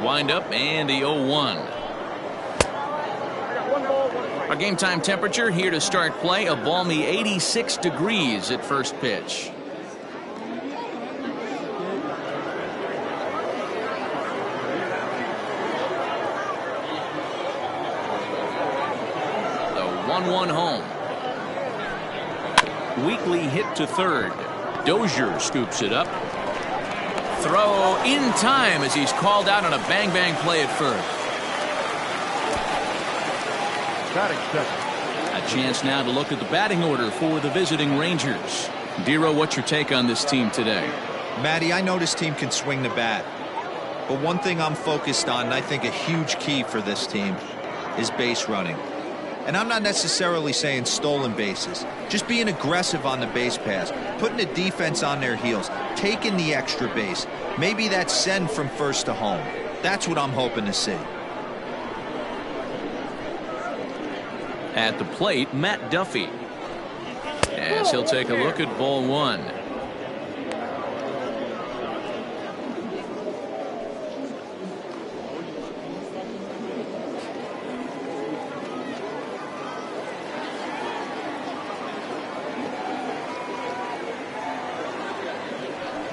wind up and the 0-1. Our game time temperature here to start play, a balmy 86 degrees at first pitch. The 1-1 home. Weakly hit to third. Dozier scoops it up. Throw in time as he's called out on a bang-bang play at first. A chance now to look at the batting order for the visiting Rangers. Dero, what's your take on this team today? Matty, I know this team can swing the bat. But one thing I'm focused on, and I think a huge key for this team, is base running. And I'm not necessarily saying stolen bases. Just being aggressive on the base pass, putting the defense on their heels, taking the extra base. Maybe that's send from first to home. That's what I'm hoping to see. At the plate, Matt Duffy, as he'll take a look at ball one.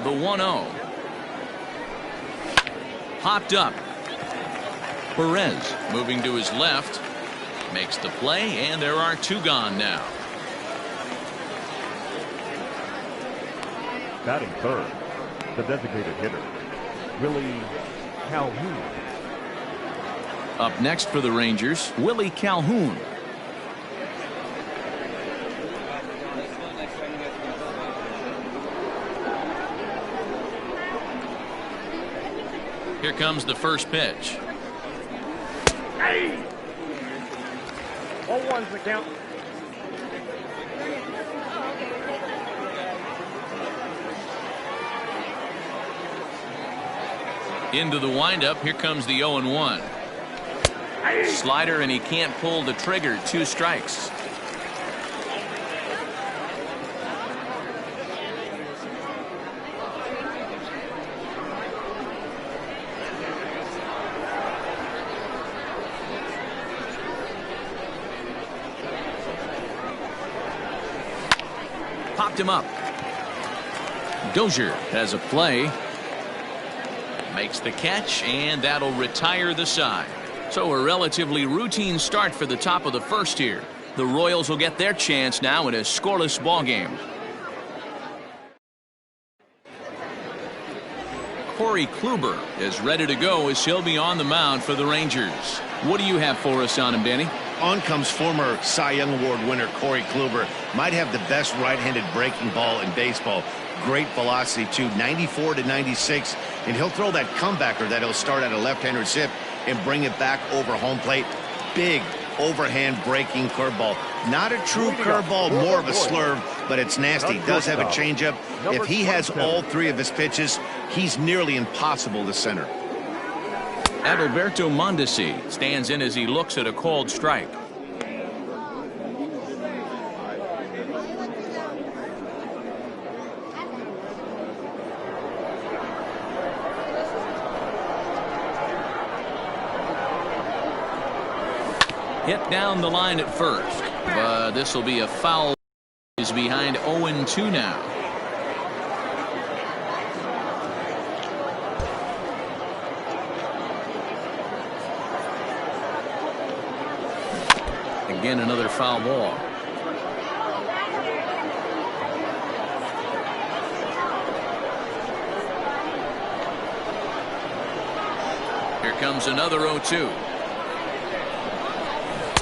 The 1-0. Popped up. Perez moving to his left. Makes the play, and there are two gone now. Batting third, the designated hitter, Willie Calhoun. Up next for the Rangers, Willie Calhoun. Here comes the first pitch. Hey! 0-1's the count. Into the windup. Here comes the 0-1. Slider, and he can't pull the trigger. 2 strikes. Popped him up. Dozier has a play. Makes the catch, and that'll retire the side. So a relatively routine start for the top of the first here. The Royals will get their chance now in a scoreless ball game. Corey Kluber is ready to go as he'll be on the mound for the Rangers. What do you have for us on him, Danny? On comes former Cy Young Award winner Corey Kluber. Might have the best right-handed breaking ball in baseball. Great velocity too, 94 to 96, and he'll throw that comebacker that he'll start at a left-hander's hip and bring it back over home plate. Big overhand breaking curveball. Not a true curveball, more of a slurve, but it's nasty. Does have a changeup. If he has all 3 of his pitches, he's nearly impossible to center. Adalberto Mondesi stands in as he looks at a called strike. Hit down the line at first, but this will be a foul. Is behind 0-2 now. Again, another foul ball. Here comes another 0-2.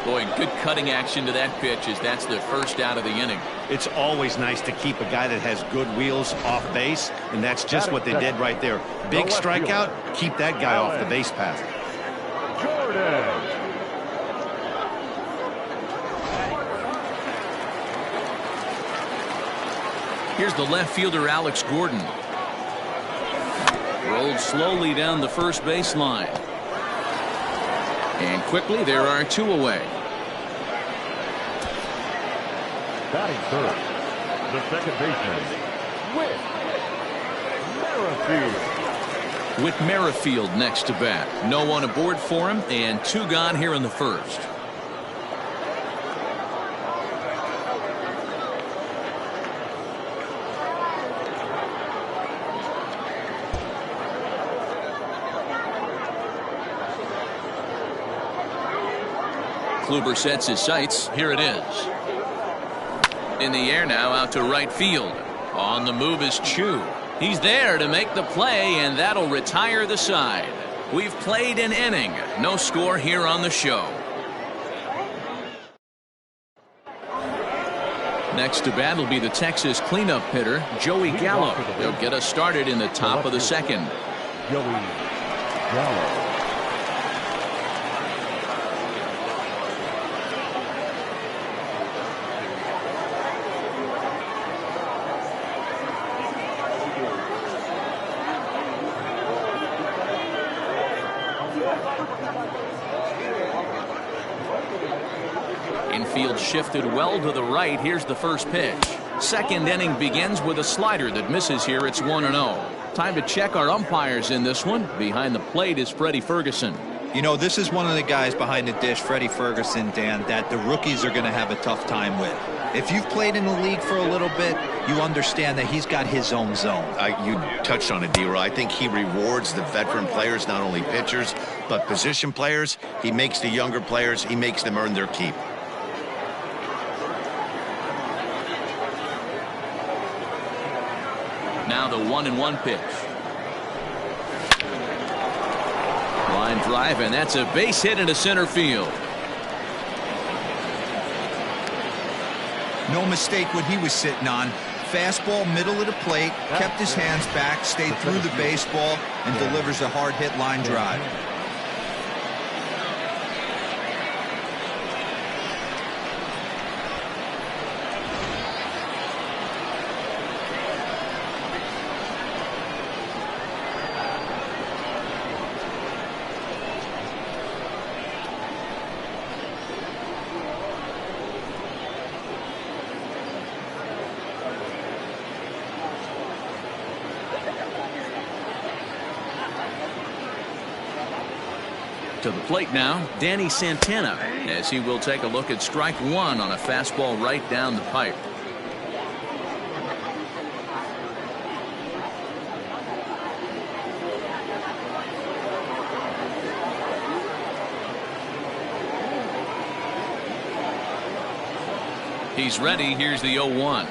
Boy, good cutting action to that pitch as that's the first out of the inning. It's always nice to keep a guy that has good wheels off base, and that's just what they did right there. Big strikeout, keep that guy off the base path. Jordan. Here's the left fielder, Alex Gordon. Rolled slowly down the first baseline. And quickly, there are 2 away. Batting third, the second baseman, Whit Merrifield. With Merrifield next to bat. No one aboard for him, and 2 gone here in the first. Kluber sets his sights. Here it is. In the air now, out to right field. On the move is Chu. He's there to make the play, and that'll retire the side. We've played an inning. No score here on the show. Next to bat will be the Texas cleanup hitter, Joey Gallo. He'll get us started in the top of the second. Joey Gallo. Infield shifted well to the right. Here's the first pitch. Second inning begins with a slider that misses here. It's 1-0. Time to check our umpires in this one. Behind the plate is Freddie Ferguson. You know, this is one of the guys behind the dish, Freddie Ferguson, Dan, that the rookies are going to have a tough time with. If you've played in the league for a little bit, you understand that he's got his own zone. You touched on it, D-Roy. I think he rewards the veteran players, not only pitchers, but position players. He makes the younger players, he makes them earn their keep. Now the 1-1 pitch. Line drive, and that's a base hit into center field. No mistake what he was sitting on. Fastball, middle of the plate, kept his hands back, stayed through the baseball, and delivers a hard hit line drive. To the plate now, Danny Santana, as he will take a look at strike 1 on a fastball right down the pipe. He's ready. Here's the 0-1.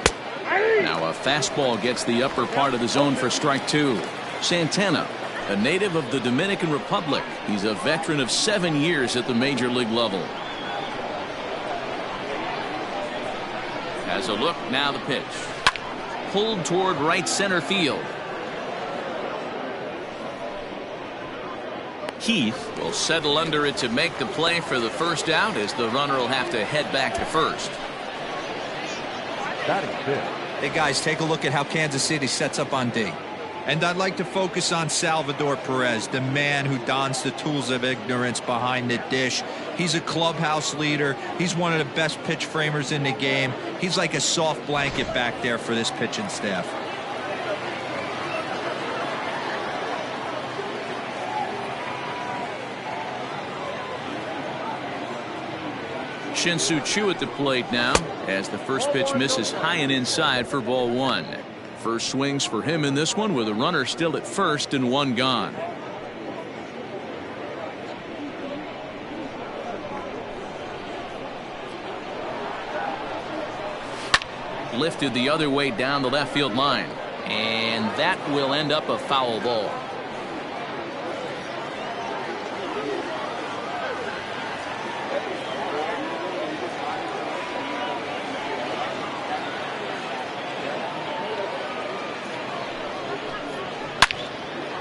Now a fastball gets the upper part of the zone for strike 2. Santana, a native of the Dominican Republic. He's a veteran of 7 years at the major league level. Has a look, now the pitch. Pulled toward right center field. Keith will settle under it to make the play for the first out, as the runner will have to head back to first. That is good. Hey guys, take a look at how Kansas City sets up on D. And I'd like to focus on Salvador Perez, the man who dons the tools of ignorance behind the dish. He's a clubhouse leader. He's one of the best pitch framers in the game. He's like a soft blanket back there for this pitching staff. Shin-Soo Choo at the plate now, as the first pitch misses high and inside for ball 1. First swings for him in this one, with a runner still at first and 1 gone. Lifted the other way down the left field line, and that will end up a foul ball.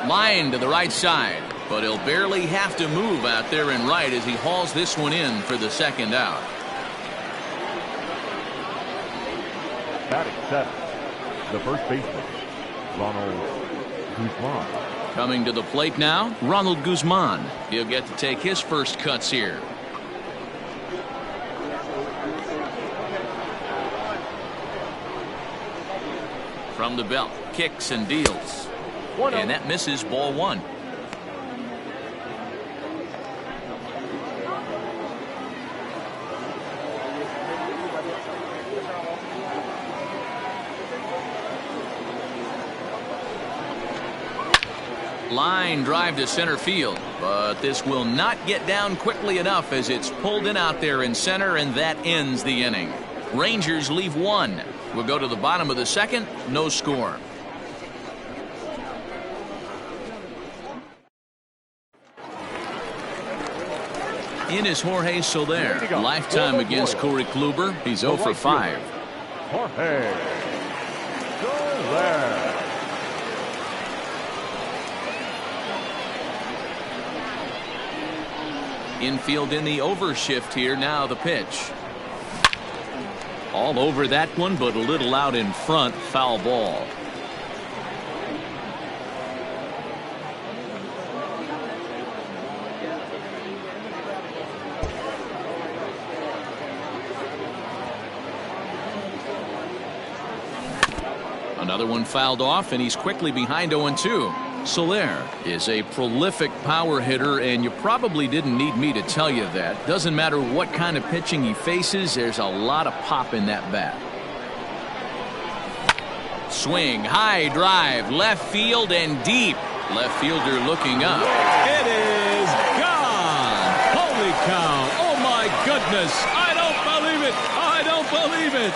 Line to the right side, but he'll barely have to move out there in right as he hauls this one in for the second out. Batting seventh, the first baseman, Ronald Guzman. Coming to the plate now, Ronald Guzman. He'll get to take his first cuts here. From the belt, kicks and deals. And that misses ball 1. Line drive to center field, but this will not get down quickly enough as it's pulled in out there in center, and that ends the inning. Rangers leave one. We'll go to the bottom of the second. No score. In is Jorge Soler. Lifetime against Corey Kluber. He's 0 for 5. Jorge Soler. Infield in the overshift here. Now the pitch. All over that one, but a little out in front. Foul ball. Another one fouled off, and he's quickly behind 0-2. Soler is a prolific power hitter, and you probably didn't need me to tell you that. Doesn't matter what kind of pitching he faces, there's a lot of pop in that bat. Swing, high drive, left field and deep. Left fielder looking up. It is gone. Holy cow. Oh, my goodness. I don't believe it. I don't believe it.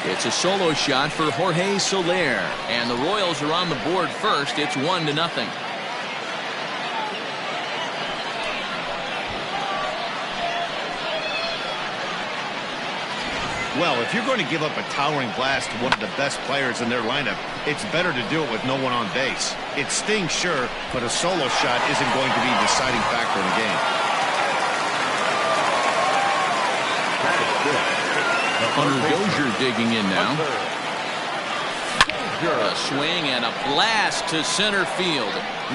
It's a solo shot for Jorge Soler, and the Royals are on the board first. It's 1-0. Well, if you're going to give up a towering blast to one of the best players in their lineup, it's better to do it with no one on base. It stings, sure, but a solo shot isn't going to be a deciding factor in the game. That is good. Hunter Dozier digging in now. A swing and a blast to center field.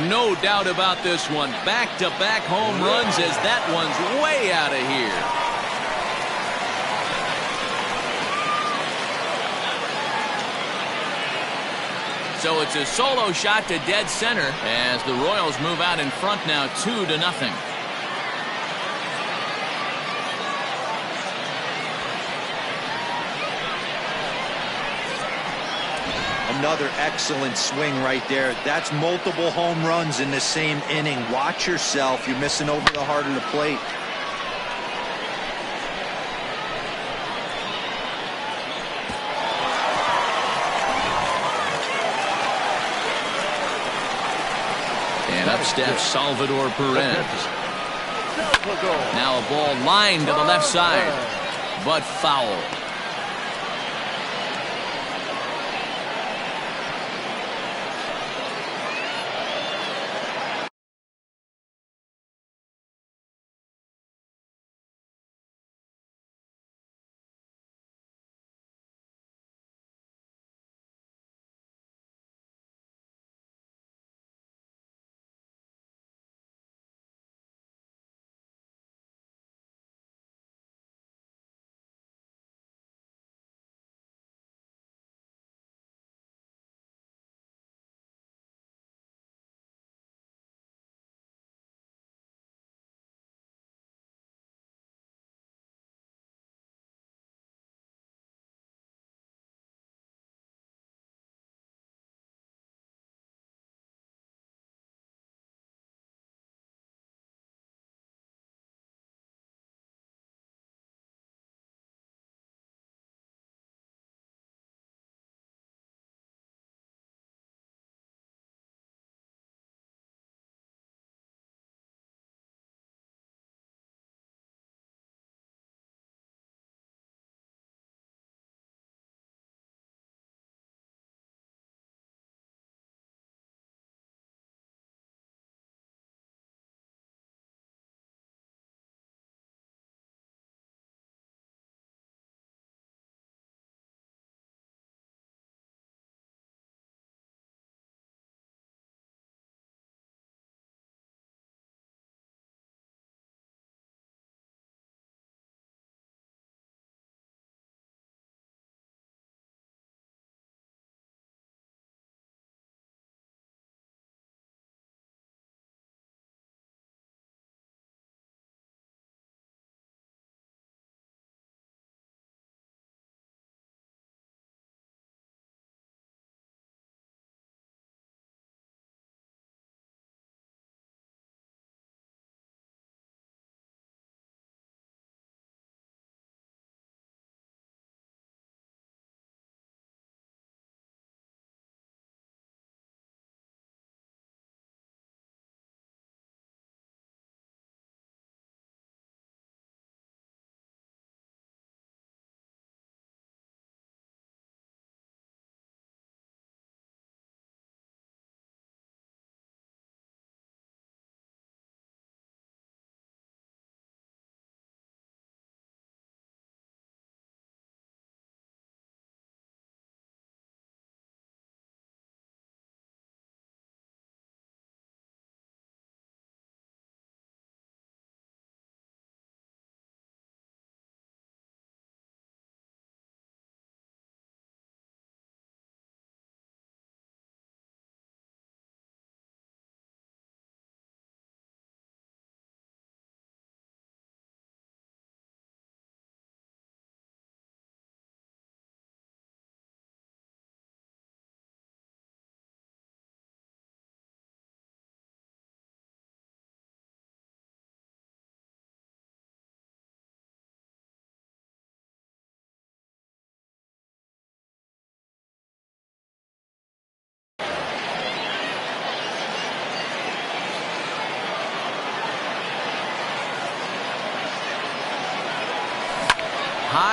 No doubt about this one. Back-to-back home runs as that one's way out of here. So it's a solo shot to dead center as the Royals move out in front now 2-0. Another excellent swing right there. That's multiple home runs in the same inning. Watch yourself. You're missing over the heart of the plate. And up steps Salvador Perez. Now a ball lined to the left side, but foul.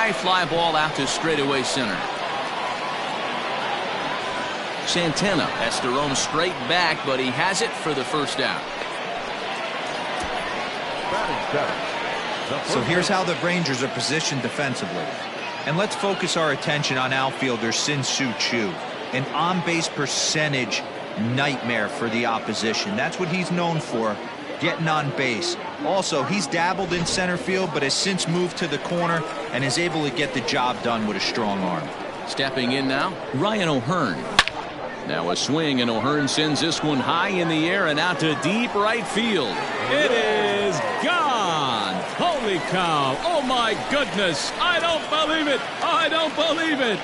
high fly ball out to straightaway center. Santana has to roam straight back, but he has it for the first out. So here's how the Rangers are positioned defensively. And let's focus our attention on outfielder Sin-Soo Choo, an on-base percentage nightmare for the opposition. That's what he's known for, getting on base. Also, he's dabbled in center field, but has since moved to the corner and is able to get the job done with a strong arm. Stepping in now, Ryan O'Hearn. Now a swing, and O'Hearn sends this one high in the air and out to deep right field. It is gone. Holy cow. Oh, my goodness. I don't believe it. I don't believe it.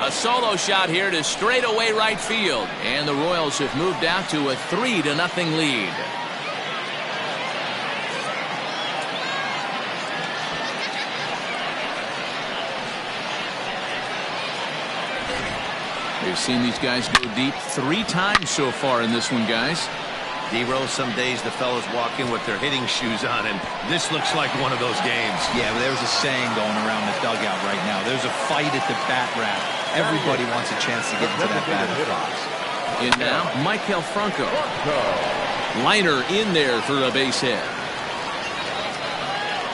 A solo shot here to straightaway right field. And the Royals have moved out to a 3-0 lead. We've seen these guys go deep 3 times so far in this one, guys. D-Rose, some days the fellas walk in with their hitting shoes on, and this looks like one of those games. Yeah, but there's a saying going around the dugout right now. There's a fight at the bat rack. Everybody wants a chance to get into that batter's box. In now, Maikel Franco. Liner in there for a base hit.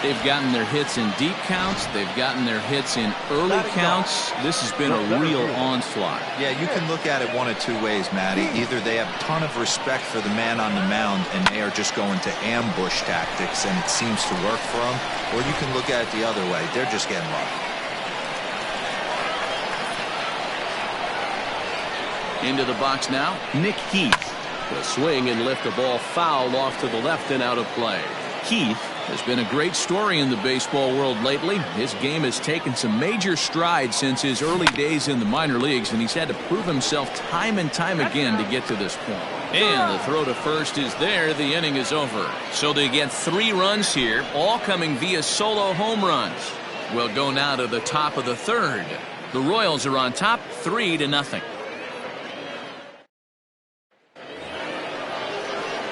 They've gotten their hits in deep counts. They've gotten their hits in early counts. This has been a real onslaught. Yeah, you can look at it one of 2 ways, Matty. Either they have a ton of respect for the man on the mound and they are just going to ambush tactics and it seems to work for them, or you can look at it the other way. They're just getting lucky. Into the box now, Nick Heath. The swing and lift the ball foul off to the left and out of play. Heath has been a great story in the baseball world lately. His game has taken some major strides since his early days in the minor leagues, and he's had to prove himself time and time again to get to this point. And the throw to first is there. The inning is over. So they get 3 runs here, all coming via solo home runs. We'll go now to the top of the 3rd. The Royals are on top 3-0.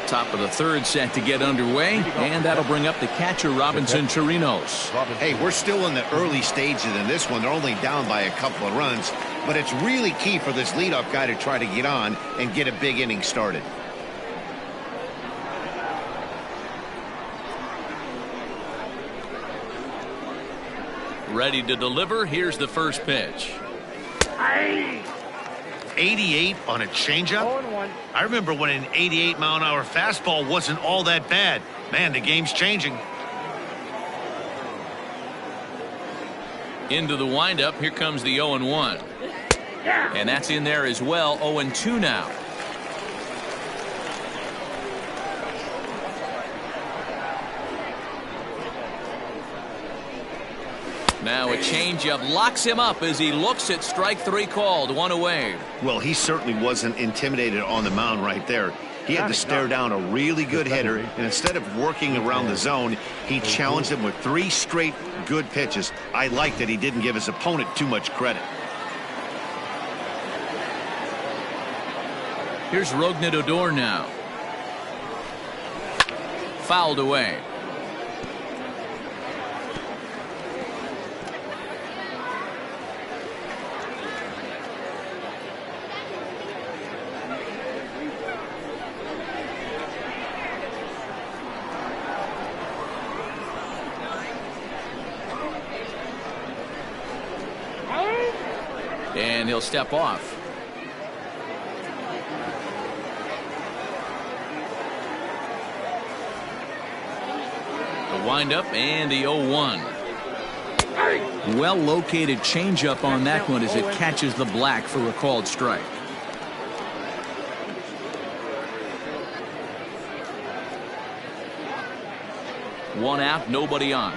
Top of the 3rd set to get underway, and that'll bring up the catcher Robinson Chirinos. Hey, we're still in the early stages in this one. They're only down by a couple of runs, but it's really key for this leadoff guy to try to get on and get a big inning started. Ready to deliver. Here's the first pitch. 88 on a changeup? I remember when an 88-mile-an-hour fastball wasn't all that bad. Man, the game's changing. Into the windup. Here comes the 0-1. And that's in there as well. 0-2 now. Now a changeup locks him up as he looks at strike 3 called. 1 away. Well, he certainly wasn't intimidated on the mound right there. He had to stare down a really good hitter, and instead of working around the zone, he challenged him with 3 straight good pitches. I like that he didn't give his opponent too much credit. Here's Rougned Odor now. Fouled away. And he'll step off. The windup and the 0-1. Well located changeup on that one as it catches the black for a called strike. One out, nobody on.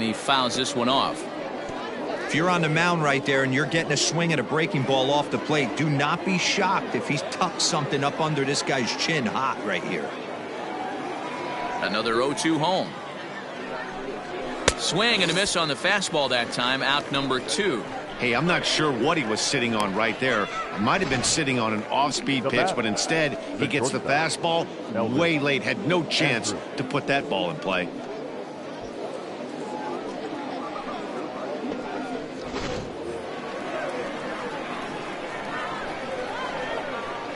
And he fouls this one off. If you're on the mound right there and you're getting a swing at a breaking ball off the plate, do not be shocked if he's tucked something up under this guy's chin hot right here. Another 0-2 home. Swing and a miss on the fastball that time, out number 2. Hey, I'm not sure what he was sitting on right there. Might have been sitting on an off-speed pitch, but instead he gets the fastball way late, had no chance to put that ball in play.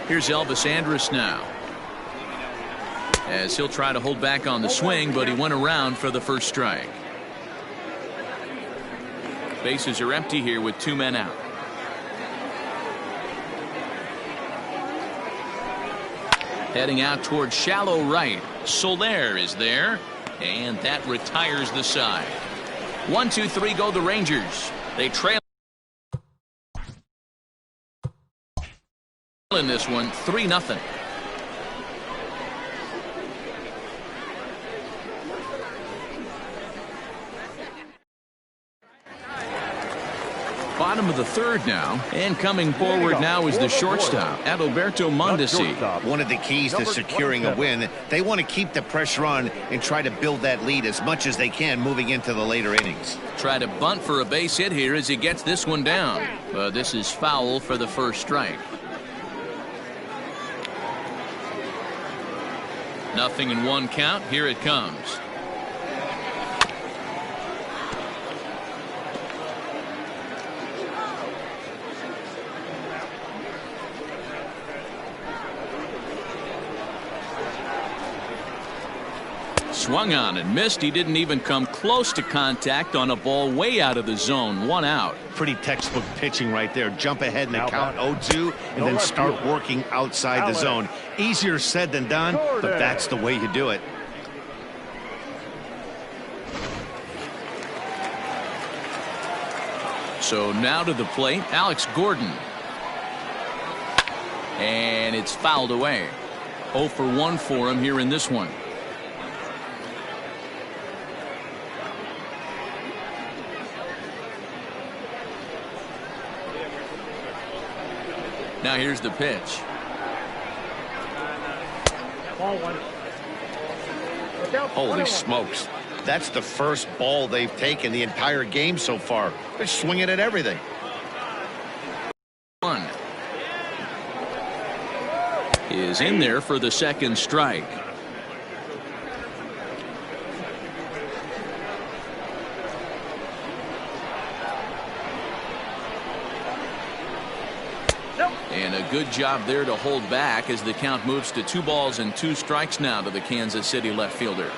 Here's Elvis Andrus now, as he'll try to hold back on the swing, but he went around for the first strike. Bases are empty here with 2 men out. Heading out towards shallow right. Soler is there, and that retires the side. 1-2-3 go the Rangers. They trail in this one 3-0. Bottom of the third now, and coming forward now is the shortstop, Adalberto Mondesi. One of the keys to securing a win, they want to keep the pressure on and try to build that lead as much as they can moving into the later innings. Try to bunt for a base hit here as he gets this one down. This is foul for the first strike. Nothing in 1 count. Here it comes. Swung on and missed. He didn't even come close to contact on a ball way out of the zone. 1 out. Pretty textbook pitching right there. Jump ahead in the count 0-2 and then start working outside the zone. Easier said than done, but that's the way you do it. So now to the plate, Alex Gordon. And it's fouled away. 0 for 1 for him here in this one. Now here's the pitch. Holy smokes. That's the first ball they've taken the entire game so far. They're swinging at everything. 1 is in there for the second strike. And a good job there to hold back as the count moves to 2 balls and 2 strikes now to the Kansas City left fielder.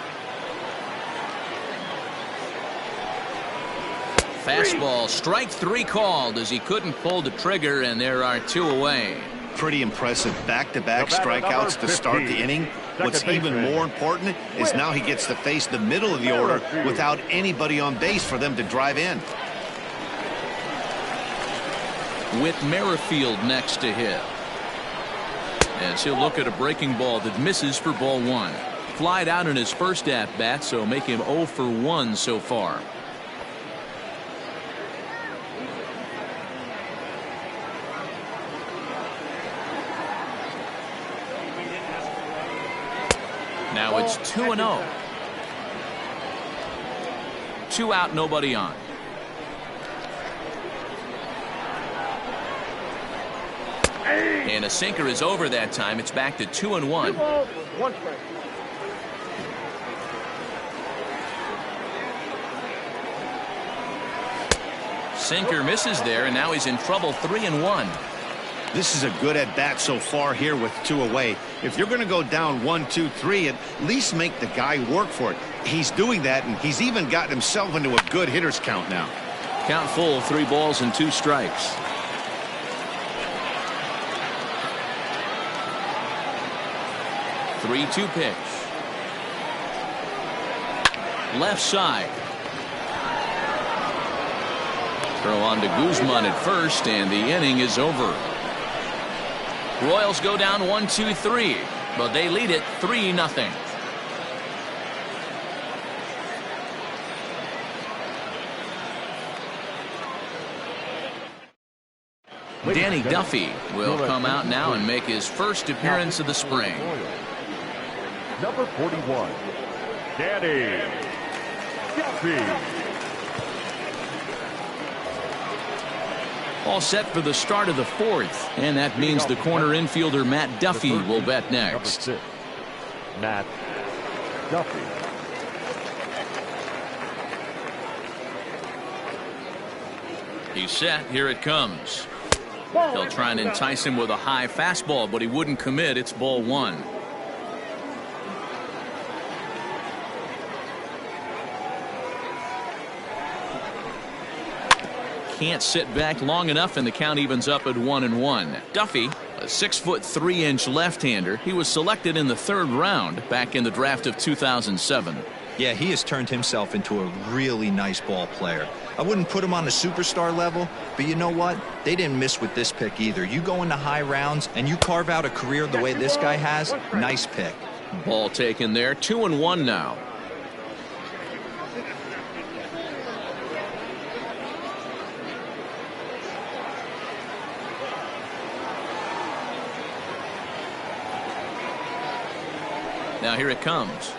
Fastball, strike 3 called as he couldn't pull the trigger, and there are 2 away. Pretty impressive back-to-back strikeouts to start the inning. What's even more important is now he gets to face the middle of the order without anybody on base for them to drive in. With Merrifield next to him, as he'll look at a breaking ball that misses for ball 1. Flied out in his first at-bat, so make him 0 for 1 so far. Now it's 2-0. 2 out, nobody on. And a sinker is over that time. It's back to 2-1. 1 strike. Sinker misses there, and now he's in trouble. 3-1. This is a good at-bat so far here with 2 away. If you're going to go down 1, 2, 3, at least make the guy work for it. He's doing that, and he's even gotten himself into a good hitter's count now. Count full, 3 balls and 2 strikes. 3-2 pitch. Left side. Throw on to Guzman at first, and the inning is over. Royals go down 1-2-3, but they lead it 3-0. Danny Duffy will come out now and make his first appearance of the spring. Number 41, Danny Duffy. All set for the start of the fourth, and that means the corner infielder Matt Duffy will bat next. Number 6, Matt Duffy. He's set. Here it comes. They'll try and entice him with a high fastball, but he wouldn't commit. It's ball one. Can't sit back long enough, and the count evens up at 1-1. Duffy, a 6'3" left-hander. He was selected in the third round back in the draft of 2007. Yeah, he has turned himself into a really nice ball player. I wouldn't put him on the superstar level, but you know what? They didn't miss with this pick either. You go into high rounds and you carve out a career the way this guy has, nice pick. Ball taken there, 2-1 now. Now here it comes.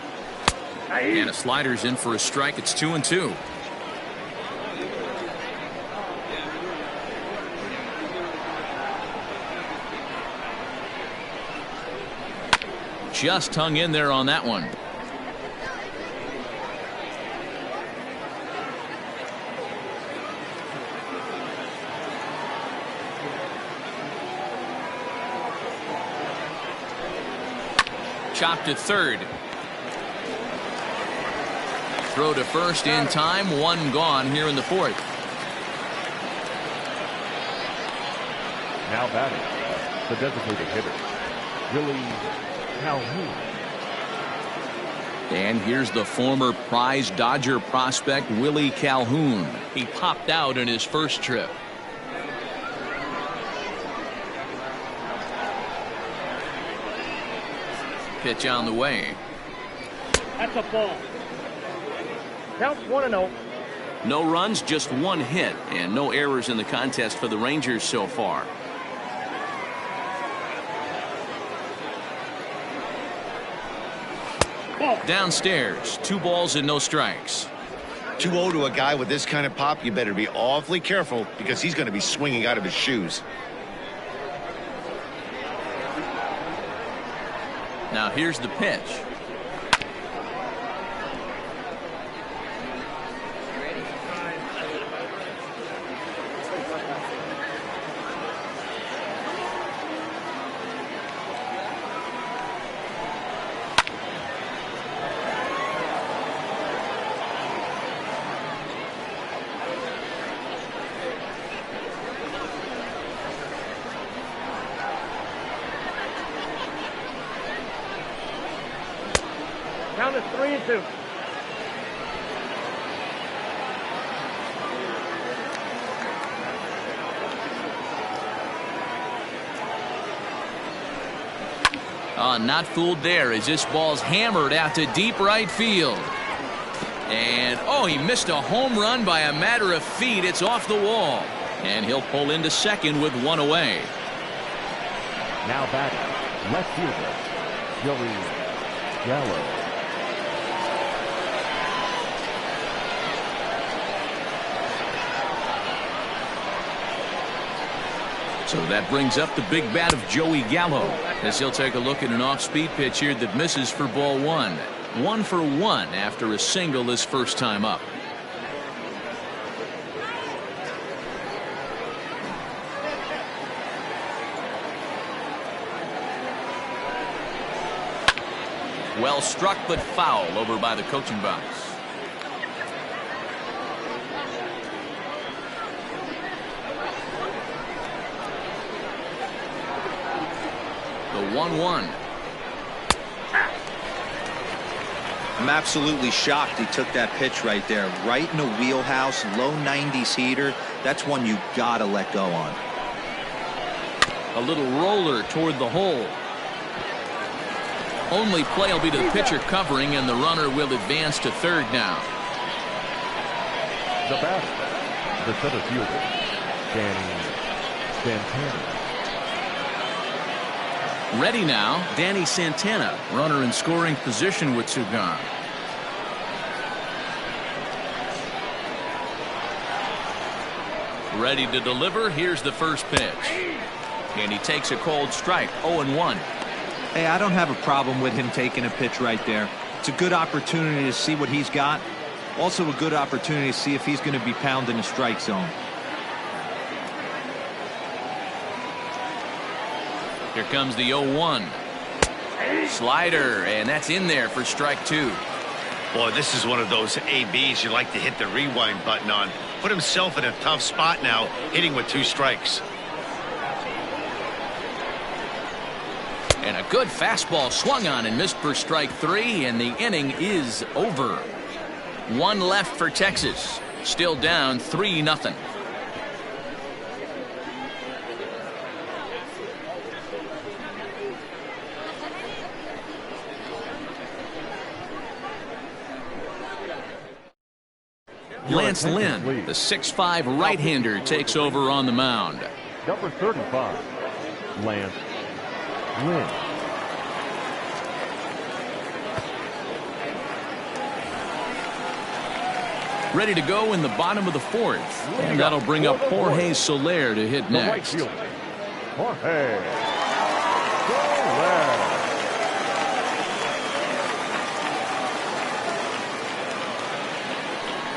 And a slider's in for a strike. It's 2-2. Just hung in there on that one. Chopped to third. Throw to first in time. One gone here in the fourth. Now batting, the designated hitter, Willie Calhoun. And here's the former prize Dodger prospect, Willie Calhoun. He popped out in his first trip. Pitch on the way. That's a ball. Counts 1-0. No runs, just one hit, and no errors in the contest for the Rangers so far. Downstairs, 2 balls and no strikes. 2-0 to a guy with this kind of pop, you better be awfully careful because he's going to be swinging out of his shoes. Now here's the pitch. Count is 3-2. Not fooled there as this ball's hammered out to deep right field. And, he missed a home run by a matter of feet. It's off the wall. And he'll pull into second with one away. Now batting, left fielder, Joey Gallo. So that brings up the big bat of Joey Gallo as he'll take a look at an off-speed pitch here that misses for ball one. 1 for 1 after a single his first time up. Well struck but foul over by the coaching box. The 1-1. I'm absolutely shocked he took that pitch right there. Right in the wheelhouse, low 90s heater. That's one you gotta let go on. A little roller toward the hole. Only play will be to the pitcher covering, and the runner will advance to third now. The batter, the center fielder, Danny Santana. Ready now, Danny Santana, runner in scoring position with two gone. Ready to deliver. Here's the first pitch. And he takes a cold strike, 0-1. Hey, I don't have a problem with him taking a pitch right there. It's a good opportunity to see what he's got. Also a good opportunity to see if he's going to be pounding the strike zone. Here comes the 0-1. Slider, and that's in there for strike two. Boy, this is one of those ABs you like to hit the rewind button on. Put himself in a tough spot now, hitting with two strikes. And a good fastball swung on and missed for strike three, and the inning is over. One left for Texas. Still down 3-0. Lance Lynn, the 6'5" right-hander, takes over on the mound. Number 35, Lance Lynn. Ready to go in the bottom of the fourth. And that'll bring up Jorge Soler to hit next. Jorge Soler.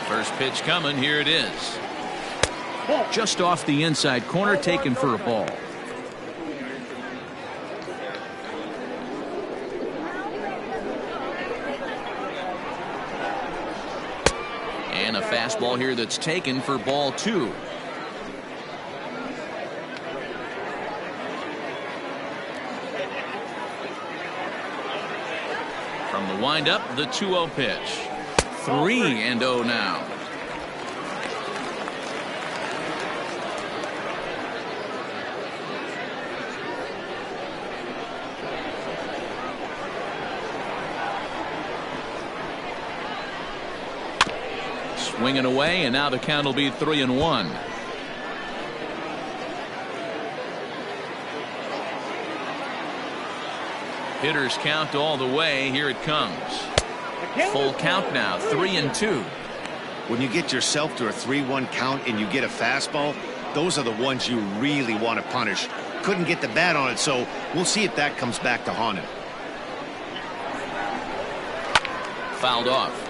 First pitch coming. Here it is. Just off the inside corner, taken for a ball. And a fastball here that's taken for ball two. From the windup, the 2-0 pitch. 3-0 now. Swinging away, and now the count will be 3-1. Hitters count all the way. Here it comes. Full count now, 3-2. When you get yourself to a 3-1 count and you get a fastball, those are the ones you really want to punish. Couldn't get the bat on it, so we'll see if that comes back to haunt him. Fouled off.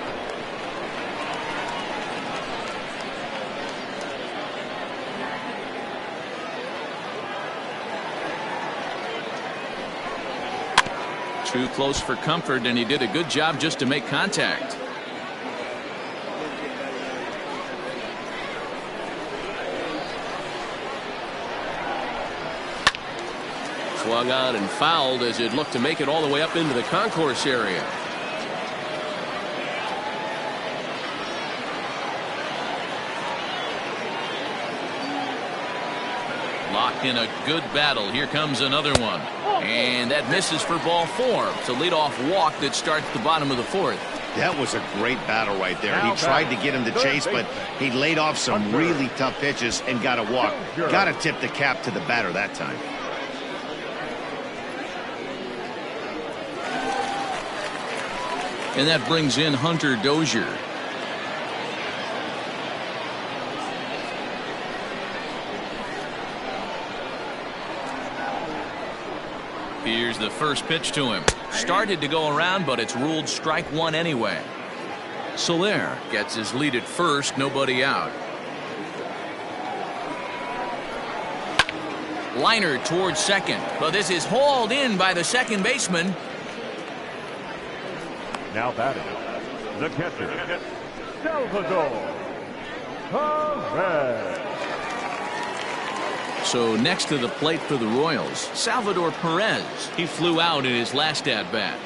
Too close for comfort, and he did a good job just to make contact. Swung out and fouled as it looked to make it all the way up into the concourse area. Locked in a good battle. Here comes another one. And that misses for ball four. It's a leadoff walk that starts the bottom of the fourth. That was a great battle right there. He tried to get him to chase, but he laid off some really tough pitches and got a walk. Got to tip the cap to the batter that time. And that brings in Hunter Dozier. Here's the first pitch to him. Started to go around, but it's ruled strike one anyway. Soler gets his lead at first, nobody out. Liner towards second, but this is hauled in by the second baseman. Now batting, the catcher, Salvador Perez. So next to the plate for the Royals, Salvador Perez. He flew out in his last at-bat.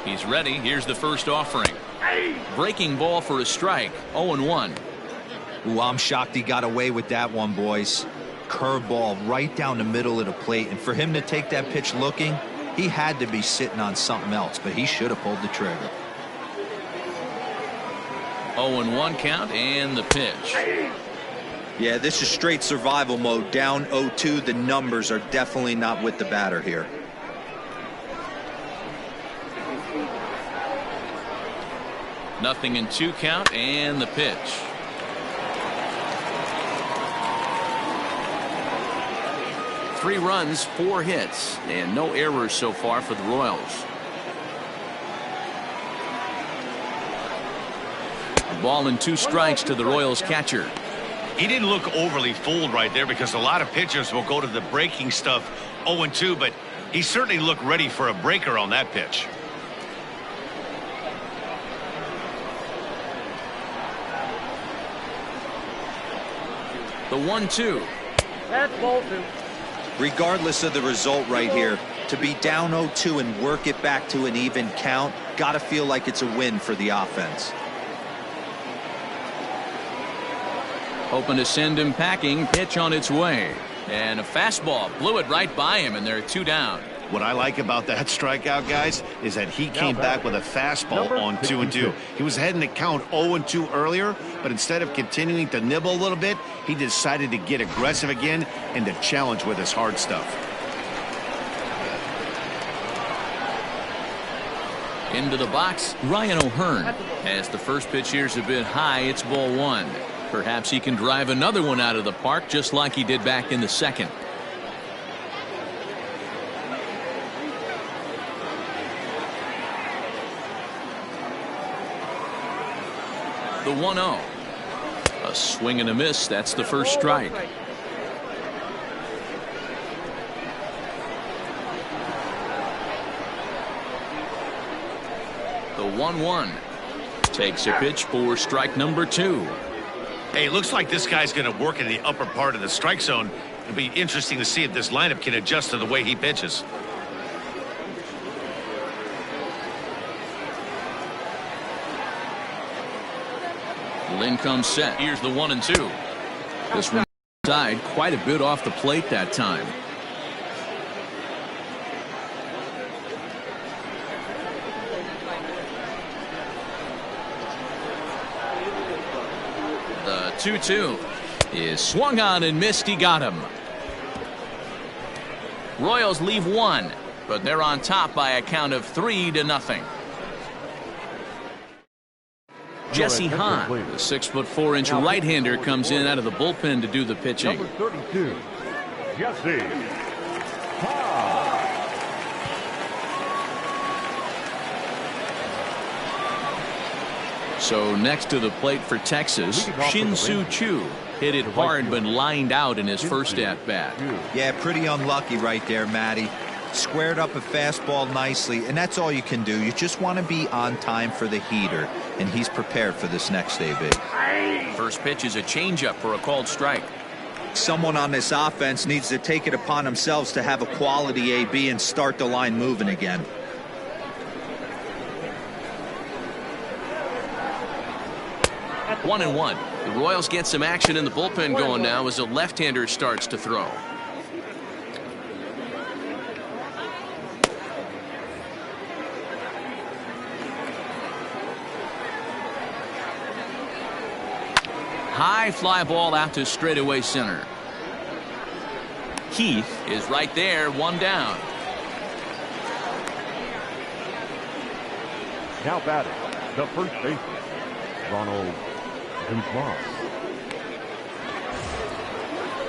He's ready. Here's the first offering. Breaking ball for a strike. 0-1. Ooh, I'm shocked he got away with that one, boys. Curveball right down the middle of the plate, and for him to take that pitch looking, he had to be sitting on something else, but he should have pulled the trigger. 0-1 count and the pitch. Yeah, this is straight survival mode. Down 0-2. The numbers are definitely not with the batter here. Nothing in 2 count and the pitch. Three runs, 4 hits, and no errors so far for the Royals. A ball and 2 strikes to the Royals catcher. He didn't look overly fooled right there because a lot of pitchers will go to the breaking stuff 0-2, but he certainly looked ready for a breaker on that pitch. The 1-2. That's ball 2. Regardless of the result right here, to be down 0-2 and work it back to an even count, gotta feel like it's a win for the offense. Hoping to send him packing. Pitch on its way. And a fastball blew it right by him, and they're 2 down. What I like about that strikeout, guys, is that he came back with a fastball on 2-2. He was heading to count 0-2 earlier, but instead of continuing to nibble a little bit, he decided to get aggressive again and to challenge with his hard stuff. Into the box, Ryan O'Hearn. As the first pitch here's a bit high, it's ball 1. Perhaps he can drive another one out of the park just like he did back in the second. The 1-0. A swing and a miss. That's the first strike. The 1-1. Takes a pitch for strike number 2. Hey, it looks like this guy's going to work in the upper part of the strike zone. It'll be interesting to see if this lineup can adjust to the way he pitches. Lynn comes set. Here's the 1-2. This one side quite a bit off the plate that time. The 2-2 is swung on and missed. He got him. Royals leave 1, but they're on top by a count of 3-0. Jesse Hahn, the 6'4" right-hander, comes in out of the bullpen to do the pitching. Number 32, Jesse Hahn. So next to the plate for Texas, Shin-Soo Choo hit it hard but lined out in his first at-bat. Yeah, pretty unlucky right there, Matty. Squared up a fastball nicely, and that's all you can do. You just want to be on time for the heater, and he's prepared for this next AB. First pitch is a changeup for a called strike. Someone on this offense needs to take it upon themselves to have a quality AB and start the line moving again. One and one. The Royals get some action in the bullpen going now as a left-hander starts to throw. High fly ball out to straightaway center. Heath is right there, 1 down. Now batting, the first baseman, Ronald Guzman.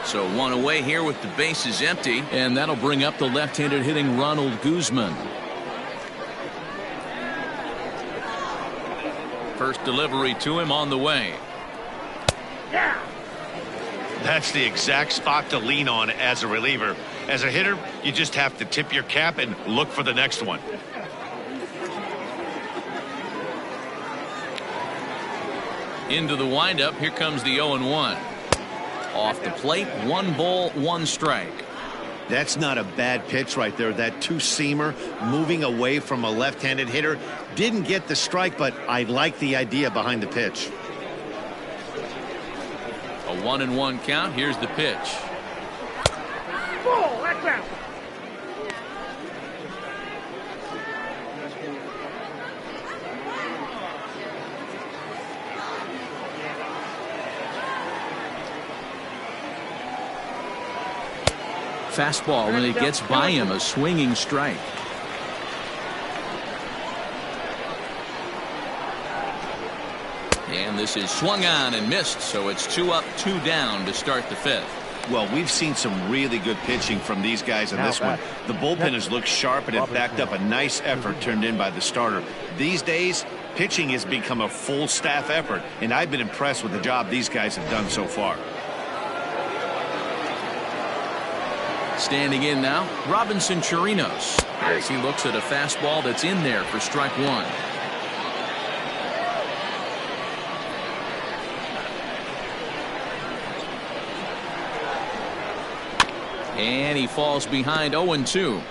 So 1 away here with the bases empty, and that'll bring up the left-handed hitting Ronald Guzman. First delivery to him on the way. That's the exact spot to lean on as a reliever. As a hitter, you just have to tip your cap and look for the next one. Into the windup. Here comes the 0-1. Off the plate, 1 ball, 1 strike. That's not a bad pitch right there. That two-seamer moving away from a left-handed hitter. Didn't get the strike, but I like the idea behind the pitch. A 1-1 count. Here's the pitch. Ball, that's out. Fastball, when it gets by him, a swinging strike. And this is swung on and missed, so it's 2 up, 2 down to start the 5th. Well, we've seen some really good pitching from these guys in this one. The bullpen has looked sharp, and it backed up a nice effort turned in by the starter. These days, pitching has become a full staff effort, and I've been impressed with the job these guys have done so far. Standing in now, Robinson Chirinos, as he looks at a fastball that's in there for strike 1. And he falls behind 0-2.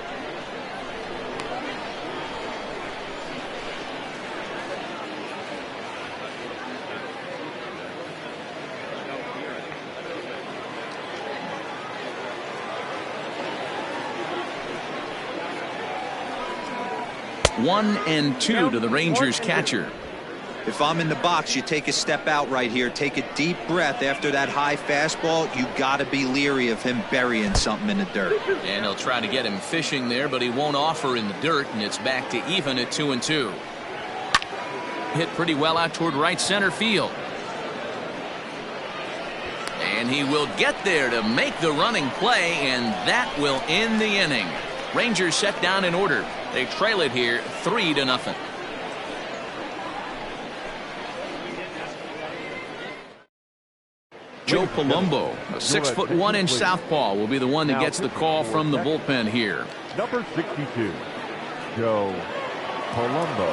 One and 2 to the Rangers catcher. If I'm in the box, you take a step out right here. Take a deep breath after that high fastball. You got to be leery of him burying something in the dirt. And he'll try to get him fishing there, but he won't offer in the dirt, and it's back to even at 2-2. Hit pretty well out toward right center field. And he will get there to make the running play, and that will end the inning. Rangers set down in order. They trail it here 3-0. Joe Palumbo, a 6'1" southpaw, will be the one that gets the call from the bullpen here. Number 62, Joe Palumbo.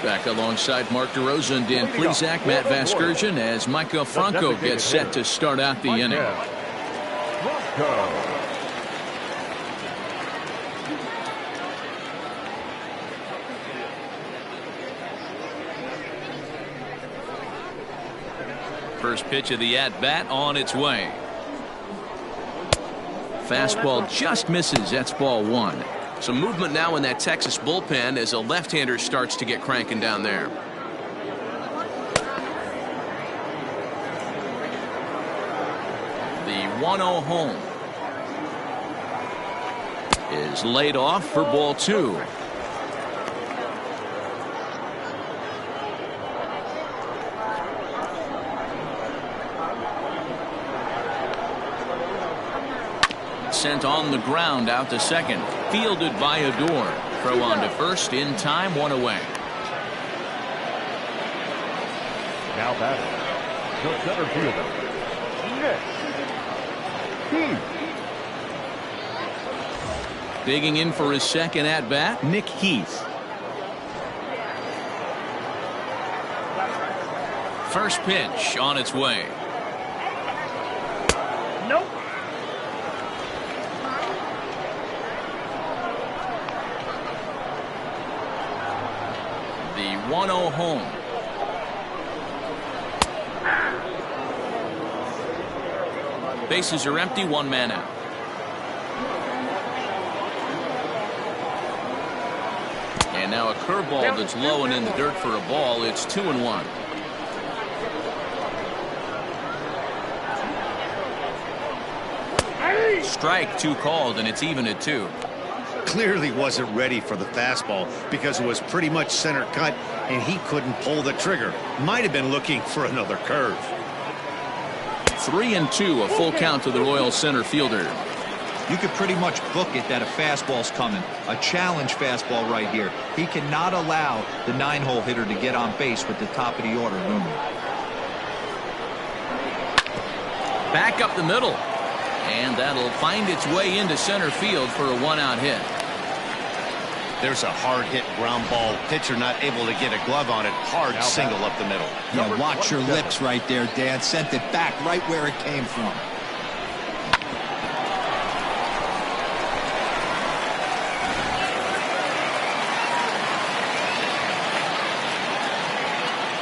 Back alongside Mark DeRosa and Dan Plesac, Matt Vasgersian, as Micah Franco gets set to start out the inning. Franco. First pitch of the at-bat on its way. Fastball just misses. That's ball 1. Some movement now in that Texas bullpen as a left-hander starts to get cranking down there. The 1-0 home is laid off for ball 2. Sent on the ground out to second. Fielded by Adore. Throw on to first in time, 1 away. Now batting, the center fielder, Nick Heath. Digging in for his second at bat, Nick Heath. First pitch on its way. Nope. The 1-0 home. Bases are empty, 1 man out. And now a curveball that's low and in the dirt for a ball. It's 2-1. Strike 2 called, and it's even at 2. Clearly wasn't ready for the fastball because it was pretty much center cut and he couldn't pull the trigger. Might have been looking for another curve. 3-2, a full count to the Royals center fielder. You could pretty much book it that a fastball's coming. A challenge fastball right here. He cannot allow the 9-hole hitter to get on base with the top of the order looming. Back up the middle. And that'll find its way into center field for a 1-out hit. There's a hard hit ground ball. Pitcher not able to get a glove on it. Hard single up the middle. Yeah, watch your lips right there, Dan. Sent it back right where it came from.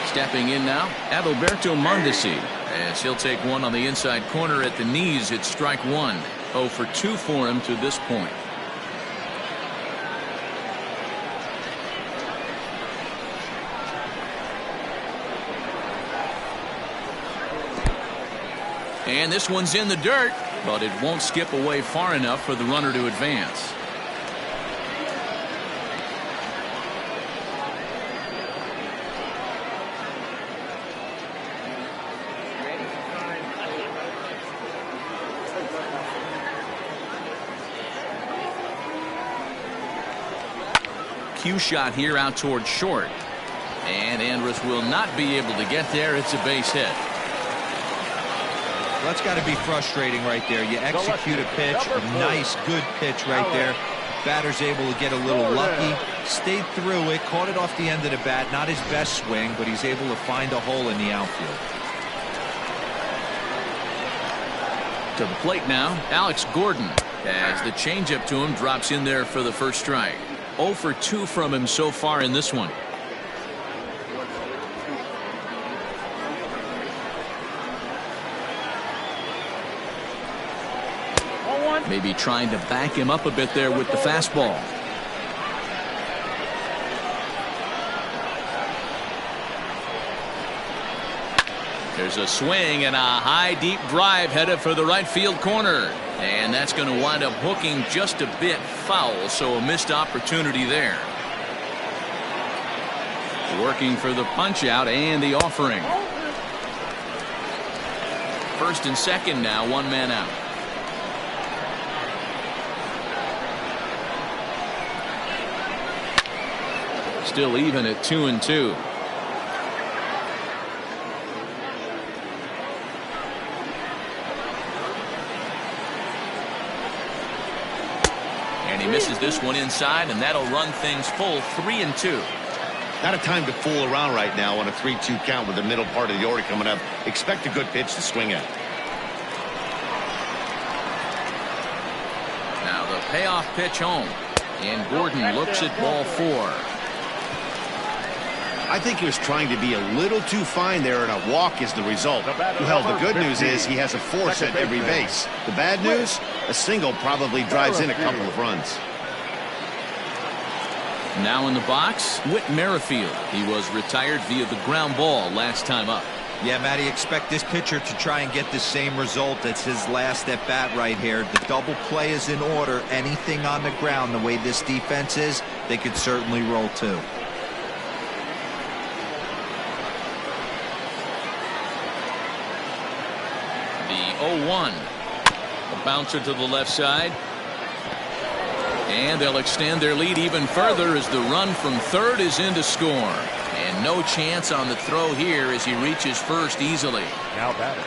Stepping in now, Adalberto Mondesi, as he'll take one on the inside corner at the knees. It's strike 1. 0 for 2 for him to this point. And this one's in the dirt, but it won't skip away far enough for the runner to advance. Cue shot here out towards short. And Andrus will not be able to get there. It's a base hit. That's got to be frustrating right there. You execute a pitch, a nice, good pitch right there. Batter's able to get a little lucky, stayed through it, caught it off the end of the bat. Not his best swing, but he's able to find a hole in the outfield. To the plate now, Alex Gordon. As the changeup to him drops in there for the first strike. 0 for 2 from him so far in this one. Maybe trying to back him up a bit there with the fastball. There's a swing and a high deep drive headed for the right field corner. And that's going to wind up hooking just a bit foul, so a missed opportunity there. Working for the punch out and the offering. First and second now, one man out. Still even at 2-2. And he misses this one inside, and that'll run things full 3-2. Not a time to fool around right now on a 3-2 count with the middle part of the order coming up. Expect a good pitch to swing at. Now the payoff pitch home. And Gordon looks at ball 4. I think he was trying to be a little too fine there, and a walk is the result. Well, the good news is he has a force at every base. The bad news, a single probably drives in a couple of runs. Now in the box, Whit Merrifield. He was retired via the ground ball last time up. Yeah, Matty, expect this pitcher to try and get the same result. That's his last at bat right here. The double play is in order. Anything on the ground, the way this defense is, they could certainly roll too. The 0-1. A bouncer to the left side. And they'll extend their lead even further as the run from third is in to score. And no chance on the throw here as he reaches first easily. Now batter.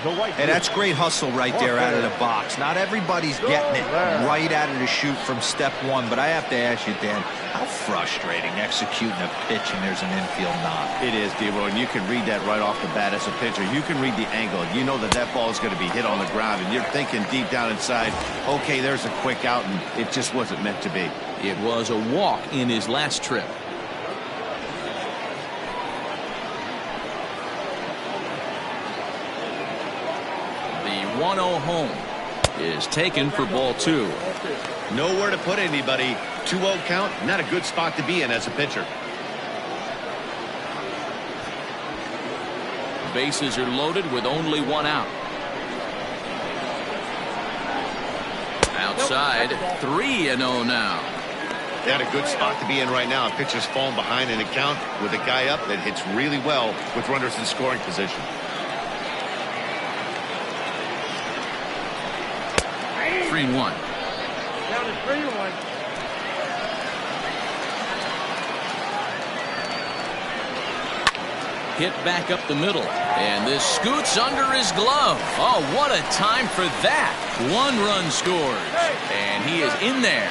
Hey, that's great hustle right there out of the box. Not everybody's getting it right out of the chute from step one, but I have to ask you, Dan, how frustrating executing a pitch and there's an infield knock. It is, D-Roy, and you can read that right off the bat as a pitcher. You can read the angle. You know that that ball is going to be hit on the ground, and you're thinking deep down inside, okay, there's a quick out, and it just wasn't meant to be. It was a walk in his last trip. The 1-0 home is taken for ball 2. Nowhere to put anybody. 2-0 count, not a good spot to be in as a pitcher. Bases are loaded with only one out. Outside, 3-0 now. Not a good spot to be in right now. A pitcher's falling behind in a count with a guy up that hits really well with runners in scoring position. 3-1. Down to 3-1. Hit back up the middle, and this scoots under his glove. Oh, what a time for that. 1 run scores, and he is in there.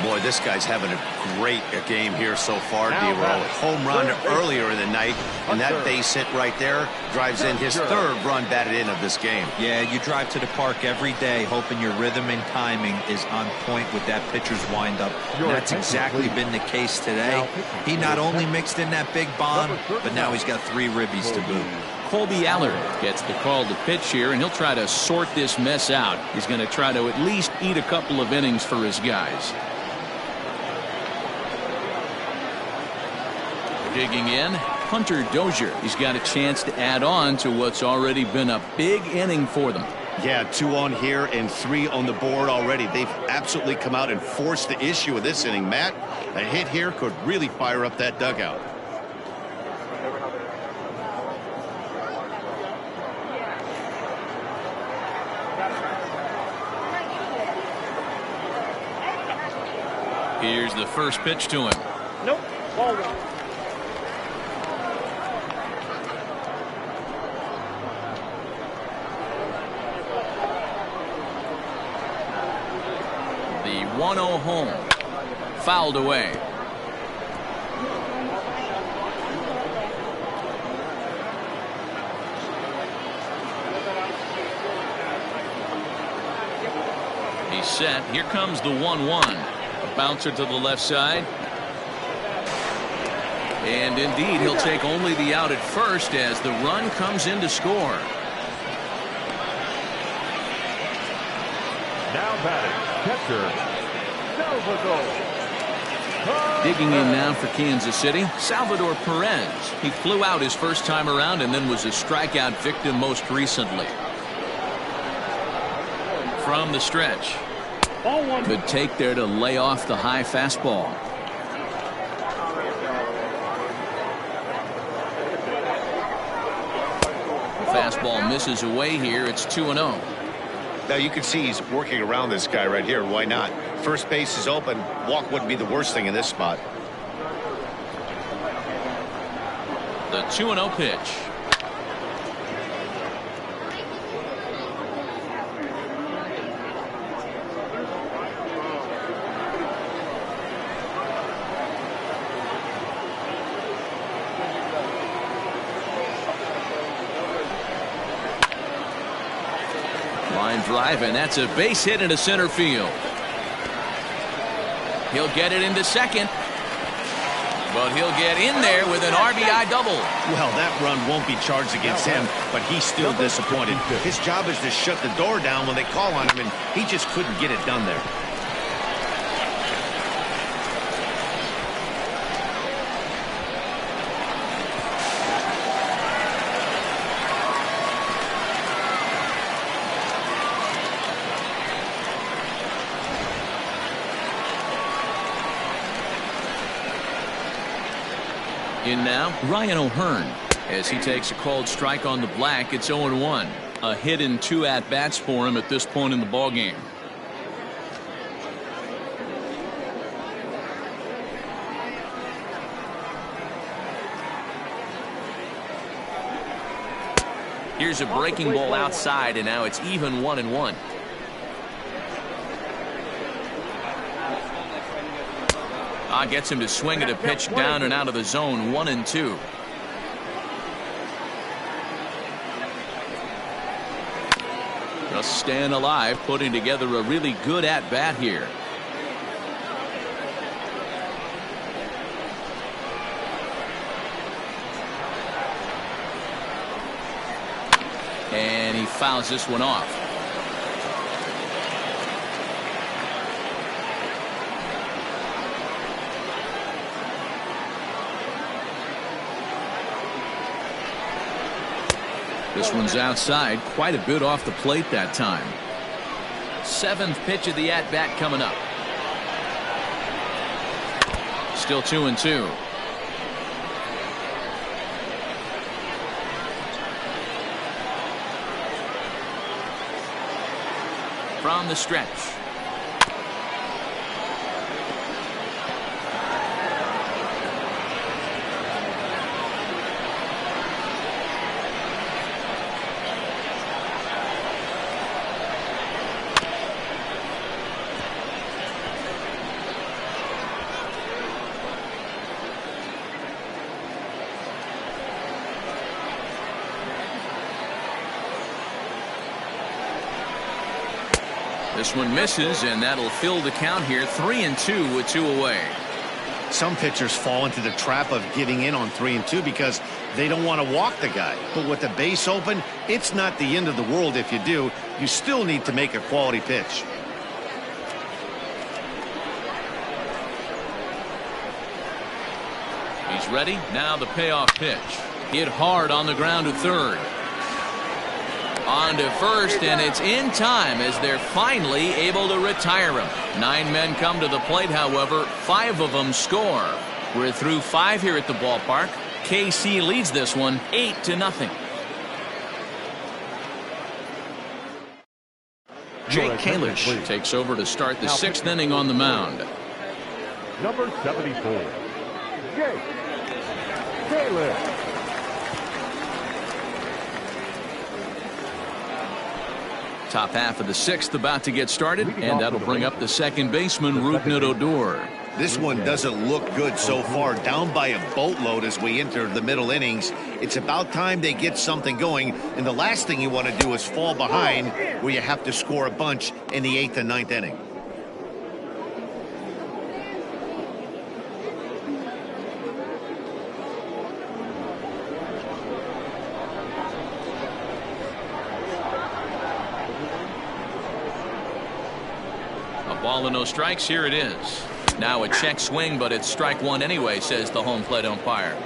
Boy, this guy's having a great game here so far, D-Roll. Home run earlier in the night, and that base hit right there drives in his 3rd run batted in of this game. Yeah, you drive to the park every day hoping your rhythm and timing is on point with that pitcher's windup. And that's exactly been the case today. He not only mixed in that big bomb, but now he's got 3 ribbies to boot. Colby Allard gets the call to pitch here, and he'll try to sort this mess out. He's going to try to at least eat a couple of innings for his guys. Digging in, Hunter Dozier. He's got a chance to add on to what's already been a big inning for them. Yeah, 2 on here and 3 on the board already. They've absolutely come out and forced the issue of this inning. Matt, a hit here could really fire up that dugout. Here's the first pitch to him. Nope. Ball 1. The 1-0 home. Fouled away. He's set. Here comes the 1-1. Bouncer to the left side. And indeed, he'll take only the out at first as the run comes in to score. Now batting, catcher, Salvador. Digging in now for Kansas City, Salvador Perez. He flew out his first time around and then was a strikeout victim most recently. From the stretch. Good take there to lay off the high fastball. Fastball misses away here. It's 2-0. Now you can see he's working around this guy right here. Why not? First base is open. Walk wouldn't be the worst thing in this spot. The 2-0 pitch. Line drive, and that's a base hit into center field. He'll get it into second, but he'll get in there with an RBI double. Well, that run won't be charged against him, but he's still disappointed. His job is to shut the door down when they call on him, and he just couldn't get it done there. In now, Ryan O'Hearn. As he takes a called strike on the black, it's 0-1. A hit in 2 at-bats for him at this point in the ballgame. Here's a breaking ball outside, and now it's even 1-1. Gets him to swing at a pitch down and out of the zone. 1-2. Just staying alive, putting together a really good at bat here. And he fouls this one off. This one's outside, quite a bit off the plate that time. 7th pitch of the at-bat coming up. Still 2-2. From the stretch. This one misses, and that'll fill the count here. 3-2 with 2 away. Some pitchers fall into the trap of giving in on 3-2 because they don't want to walk the guy. But with the base open, it's not the end of the world if you do. You still need to make a quality pitch. He's He's ready. Now the payoff pitch. Hit hard on the ground to third. On to first, and it's in time as they're finally able to retire him. 9 men come to the plate, however. 5 of them score. We're through 5 here at the ballpark. KC leads this one 8-0. Jake Kalish takes over to start the 6th inning on the mound. Number 74, Jake Kalish. Top half of the 6th about to get started, and that'll bring up the second baseman, Rougned Odor. This one doesn't look good so far. Down by a boatload as we enter the middle innings. It's about time they get something going, and the last thing you want to do is fall behind where you have to score a bunch in the 8th and 9th inning. Ball and no strikes. Here it is. Now a check swing, but it's strike one anyway, says the home plate umpire.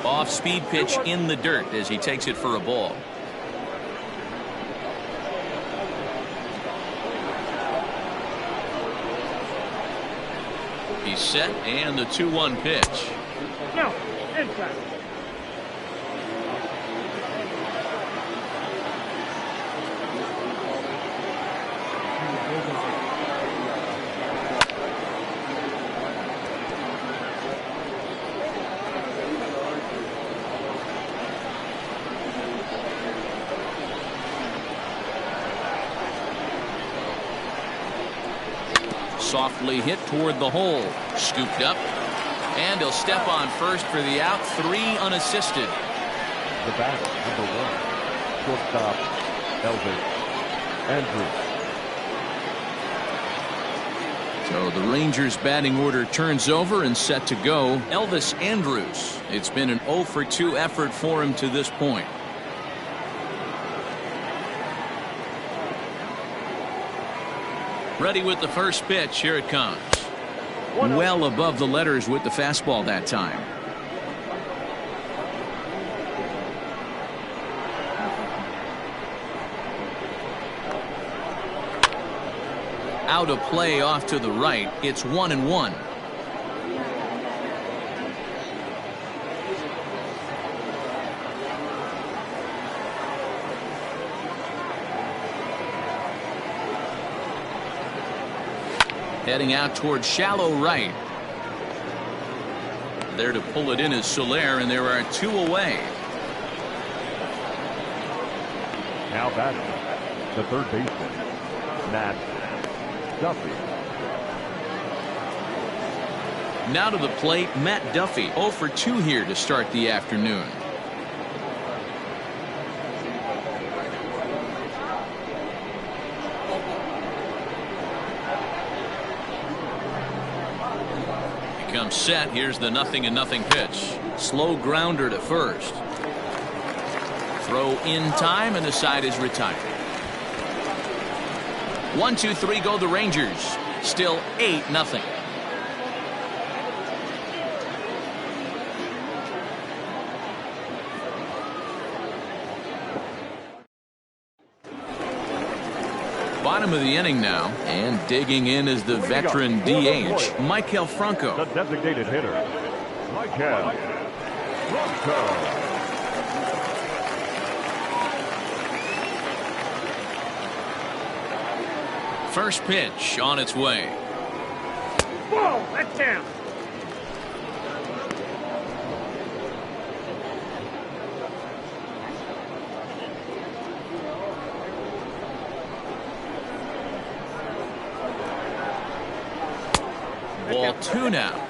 Off speed pitch in the dirt as he takes it for a ball. He's set, and the 2-1 pitch. No, inside. Softly hit toward the hole. Scooped up. And he'll step on first for the out. 3 unassisted. The batter, number 1, shortstop, Elvis Andrews. So the Rangers batting order turns over and set to go. Elvis Andrews. It's been an 0-for-2 effort for him to this point. Ready with the first pitch. Here it comes. Well above the letters with the fastball that time. Out of play off to the right. It's 1-1. Heading out towards shallow right. There to pull it in is Soler, and there are 2 away. Now batting, the third baseman, Matt Duffy. Now to the plate, Matt Duffy. 0-for-2 here to start the afternoon. Comes set. Here's the 0-0 pitch. Slow grounder to first. Throw in time, and the side is retired. 1-2-3 go the Rangers. Still 8-0. Bottom of the inning now, and digging in is the veteran DH, Michael Franco. The designated hitter, Michael Franco. First pitch on its way. Whoa, that's down. Ball 2 now.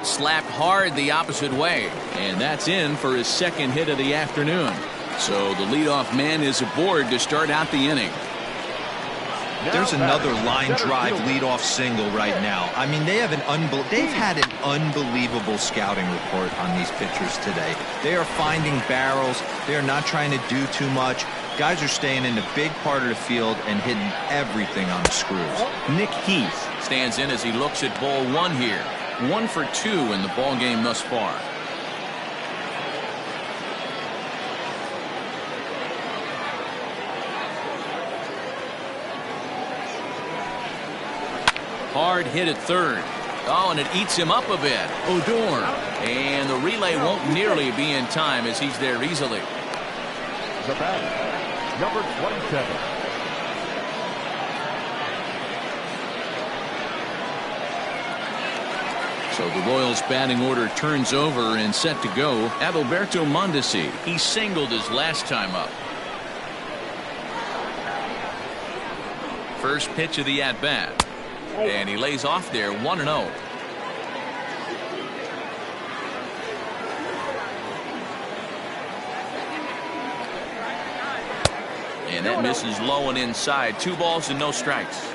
Slapped hard the opposite way, and that's in for his second hit of the afternoon. So the leadoff man is aboard to start out the inning. There's another line drive leadoff single right now. I mean, they've had an unbelievable scouting report on these pitchers today. They are finding barrels. They are not trying to do too much. Guys are staying in the big part of the field and hitting everything on the screws. Nick Heath stands in as he looks at ball one here. 1 for 2 in the ball game thus far. Hard hit at third. Oh, and it eats him up a bit. Odor. And the relay won't nearly be in time as he's there easily. The batter, number 27. So the Royals batting order turns over and set to go. Adalberto Mondesi, he singled his last time up. First pitch of the at-bat. And he lays off there 1-0. And that misses low and inside. 2 balls and no strikes.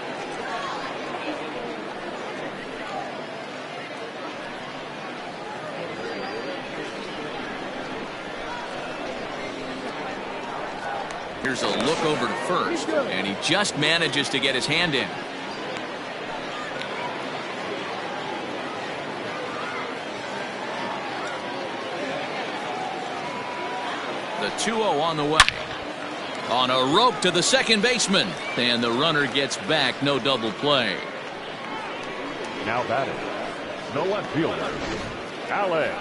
Here's a look over to first, and he just manages to get his hand in. The 2-0 on the way. On a rope to the second baseman. And the runner gets back. No double play. Now batting, the left fielder, Alex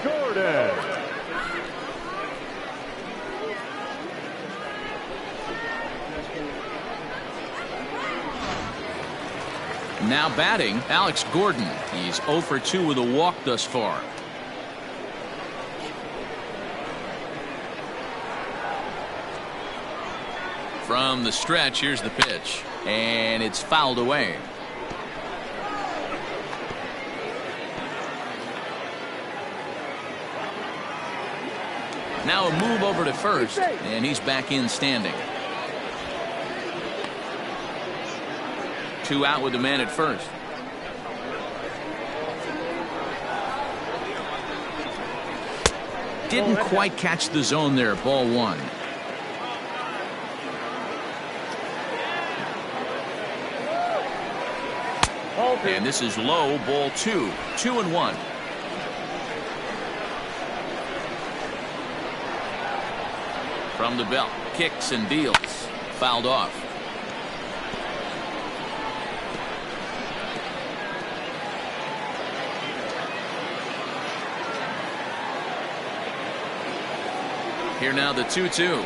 Gordon. Now batting, Alex Gordon. He's 0 for 2 with a walk thus far. From the stretch, here's the pitch. And it's fouled away. Now a move over to first, and he's back in standing. 2 out with the man at first. Didn't quite catch the zone there. Ball 1. And this is low. Ball 2. 2-1. From the belt, kicks and deals. Fouled off. Here now the 2-2.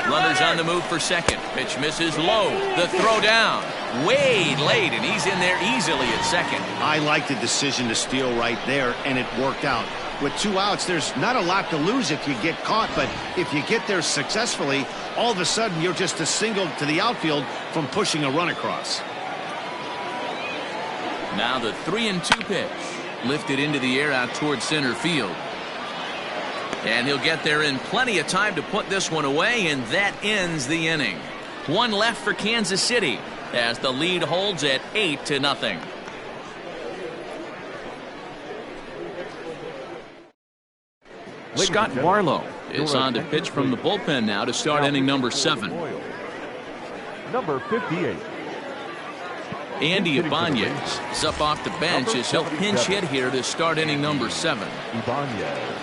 Runners on the move for second. Pitch misses low. The throw down. Way late, and he's in there easily at second. I like the decision to steal right there, and it worked out. With 2 outs, there's not a lot to lose if you get caught, but if you get there successfully, all of a sudden you're just a single to the outfield from pushing a run across. Now the 3-2 pitch. Lifted into the air out towards center field. And he'll get there in plenty of time to put this one away, and that ends the inning. 1 left for Kansas City as the lead holds at 8-0. Scott Barlow is on to pitch from the bullpen now to start inning number 7. Number 58. Andy Ibanez is up off the bench as he'll pinch hit here to start inning number 7. Ibanez.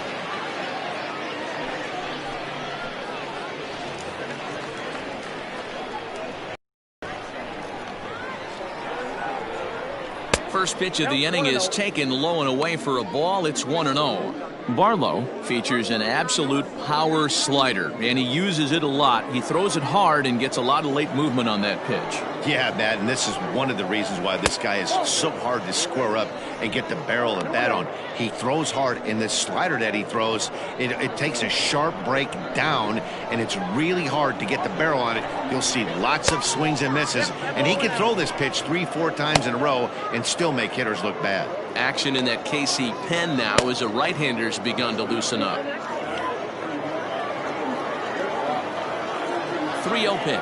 First pitch of the inning is taken low and away for a ball. It's 1-0. Barlow features an absolute power slider, and he uses it a lot. He throws it hard and gets a lot of late movement on that pitch. Yeah, Matt, and this is one of the reasons why this guy is so hard to square up and get the barrel of the bat on. He throws hard, and this slider that he throws, it takes a sharp break down, and it's really hard to get the barrel on it. You'll see lots of swings and misses, and he can throw this pitch 3-4 times in a row and still make hitters look bad. Action in that KC pen now as a right-hander's begun to loosen up. 3-0 pitch.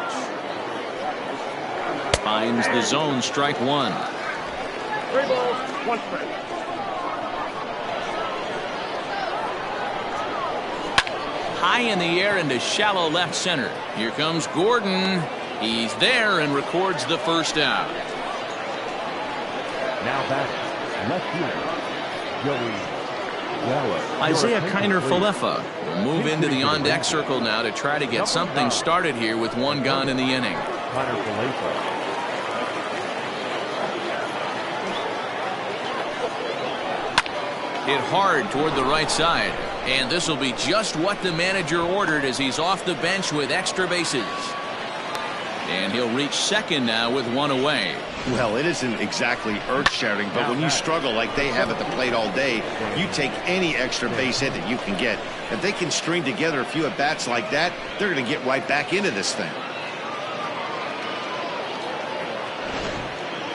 Finds the zone, strike one. 3 balls, 1 strike. High in the air into shallow left center. Here comes Gordon. He's there and records the first out. Now batting, left fielder, Joey Gallo. Isaiah Kiner-Falefa will move into the on-deck circle now to try to get something started here with one gone in the inning. Kiner-Falefa. Hit hard toward the right side. And this will be just what the manager ordered as he's off the bench with extra bases. And he'll reach second now with one away. Well, it isn't exactly earth-shattering, but when you struggle like they have at the plate all day, you take any extra base hit that you can get. If they can string together a few at-bats like that, they're going to get right back into this thing.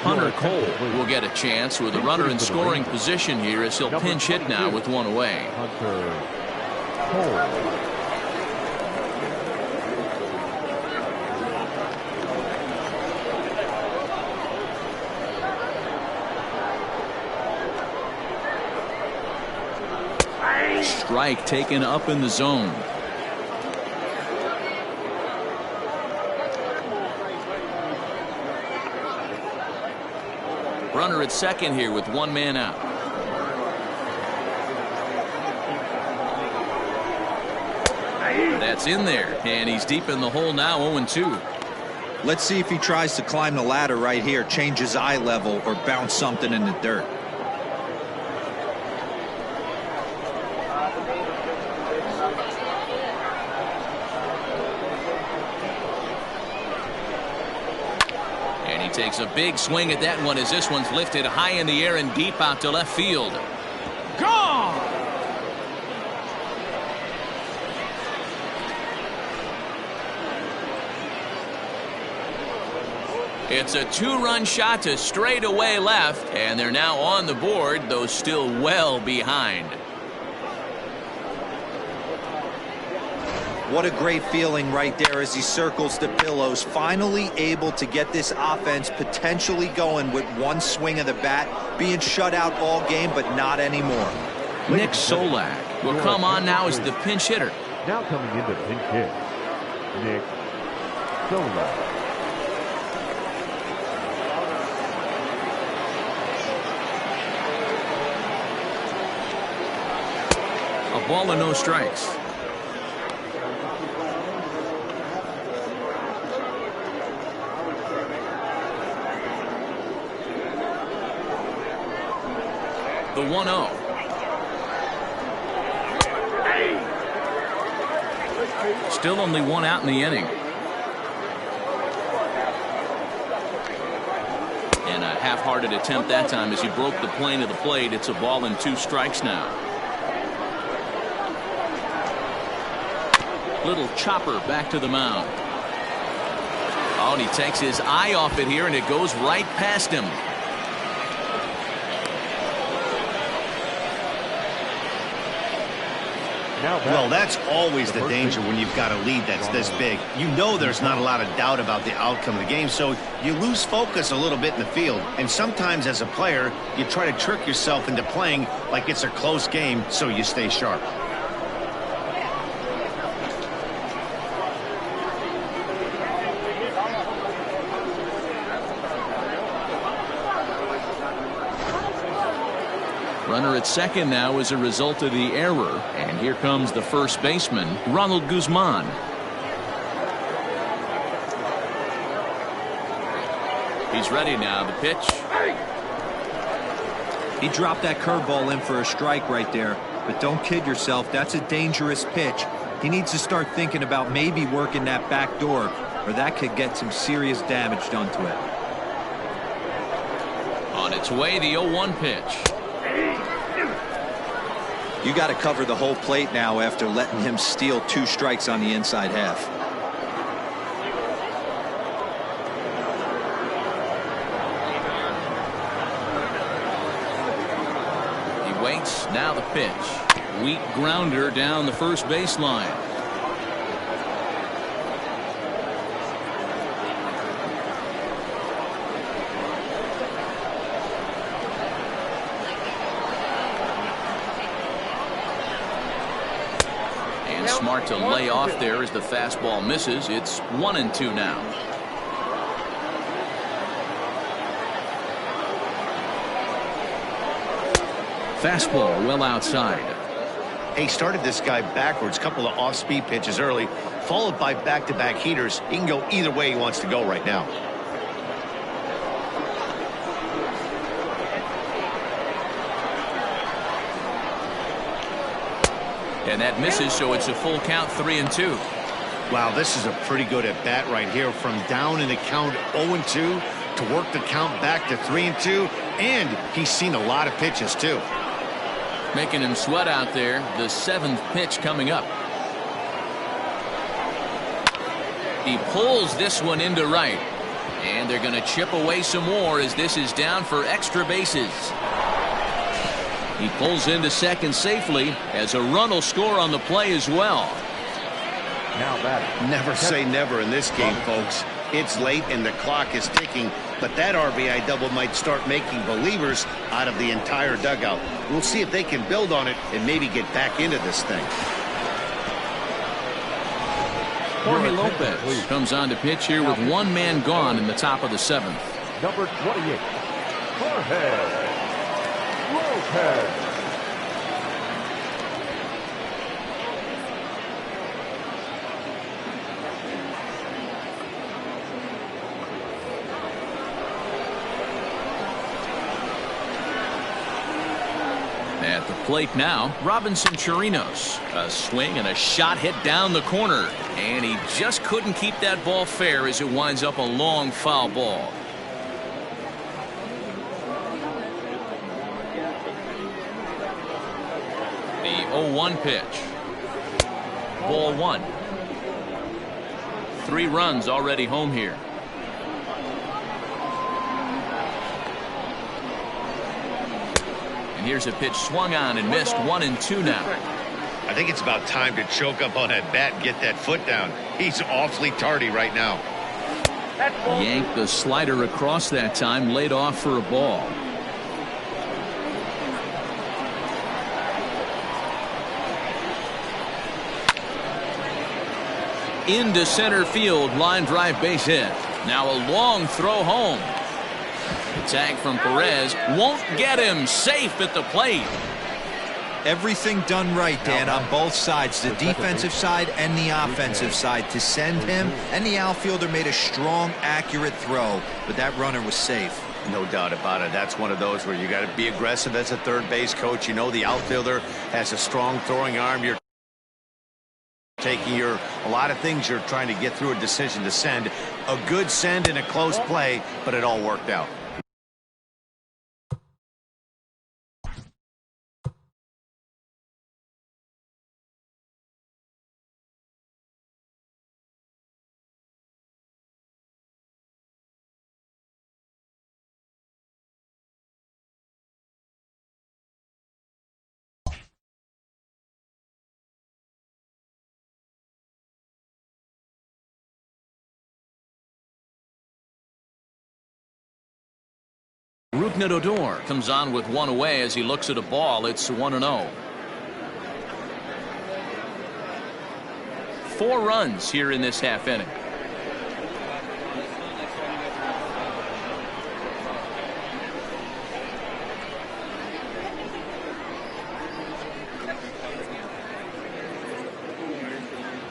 Hunter Cole will get a chance with a runner in scoring position here as he'll pinch hit now with one away. Hunter Cole. Strike taken up in the zone. Runner at second here with one man out. That's in there, and he's deep in the hole now, 0-2. Let's see if he tries to climb the ladder right here, change his eye level, or bounce something in the dirt. Takes a big swing at that one as this one's lifted high in the air and deep out to left field. Gone! It's a 2-run shot to straightaway left, and they're now on the board, though still well behind. What a great feeling right there as he circles the pillows, finally able to get this offense potentially going with one swing of the bat, being shut out all game, but not anymore. Nick Solak will come on now as the pinch hitter. Now coming into pinch hit, Nick Solak. A ball and no strikes. The 1-0. Still only one out in the inning. And a half-hearted attempt that time as he broke the plane of the plate. It's a ball and 2 strikes now. Little chopper back to the mound. Oh, and he takes his eye off it here, and it goes right past him. Well, that's always the danger when you've got a lead that's this big. You know there's not a lot of doubt about the outcome of the game, so you lose focus a little bit in the field. And sometimes as a player, you try to trick yourself into playing like it's a close game so you stay sharp. Runner at second now as a result of the error. And here comes the first baseman, Ronald Guzman. He's ready now. The pitch. He dropped that curveball in for a strike right there. But don't kid yourself, that's a dangerous pitch. He needs to start thinking about maybe working that back door, or that could get some serious damage done to it. On its way, the 0-1 pitch. You got to cover the whole plate now after letting him steal 2 strikes on the inside half. He waits, now the pitch. Weak grounder down the first baseline. And smart to lay off there as the fastball misses. It's 1-2 now. Fastball well outside. He started this guy backwards, couple of off-speed pitches early, followed by back-to-back heaters. He can go either way he wants to go right now. And that misses, so it's a full count, 3-2. Wow, this is a pretty good at-bat right here. From down in the count 0-2 to work the count back to 3-2, and he's seen a lot of pitches, too. Making him sweat out there. The 7th pitch coming up. He pulls this one into right. And they're going to chip away some more as this is down for extra bases. He pulls into second safely as a run will score on the play as well. Now batting. Never say never in this game, folks. It's late and the clock is ticking, but that RBI double might start making believers out of the entire dugout. We'll see if they can build on it and maybe get back into this thing. Jorge Lopez comes on to pitch here with 1 man gone in the top of the 7th. Number 28, Jorge Lopez. At the plate now, Robinson Chirinos. A swing and a shot hit down the corner. And he just couldn't keep that ball fair as it winds up a long foul ball. The 0-1 pitch. Ball 1. 3 runs already home here. Here's a pitch swung on and missed. 1-2 now. I think it's about time to choke up on that bat and get that foot down. He's awfully tardy right now. Yanked the slider across that time, laid off for a ball. Into center field, line drive base hit. Now a long throw home. The tag from Perez won't get him. Safe at the plate. Everything done right, Dan, on both sides, the defensive side and the offensive side, to send him, and the outfielder made a strong, accurate throw, but that runner was safe. No doubt about it. That's one of those where you got to be aggressive as a third base coach. You know the outfielder has a strong throwing arm. You're taking a lot of things you're trying to get through a decision to send. A good send and a close play, but it all worked out. Rougned Odor comes on with 1 away as he looks at a ball. It's 1-0. 4 runs here in this half inning.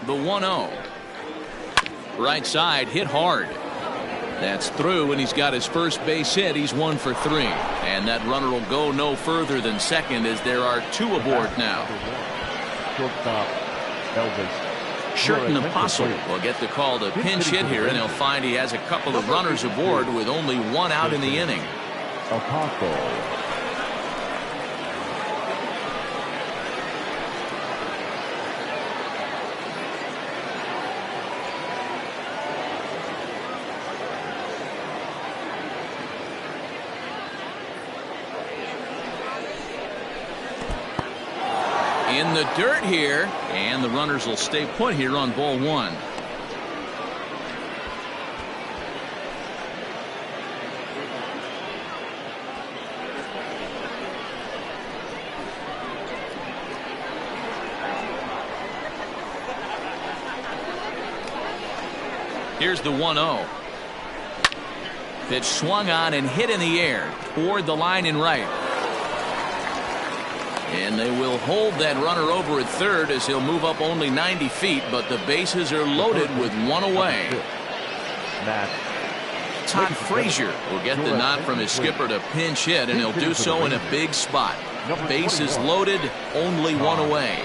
The 1-0. Right side hit hard. That's through, and he's got his first base hit. He's 1 for 3. And that runner will go no further than second as there are 2 aboard now. Shortstop, Elvis. Sherton Apostle will get the call to pinch hit here, and he'll find he has a couple of runners aboard with only 1 out in the inning. Apostle. In the dirt here, and the runners will stay put here on ball 1. Here's the 1-0. Pitch swung on and hit in the air toward the line in right. And they will hold that runner over at third as he'll move up only 90 feet, but the bases are loaded with 1 away. Todd Frazier will get the nod from his skipper to pinch hit, and he'll do so in a big spot. Bases loaded, only 1 away.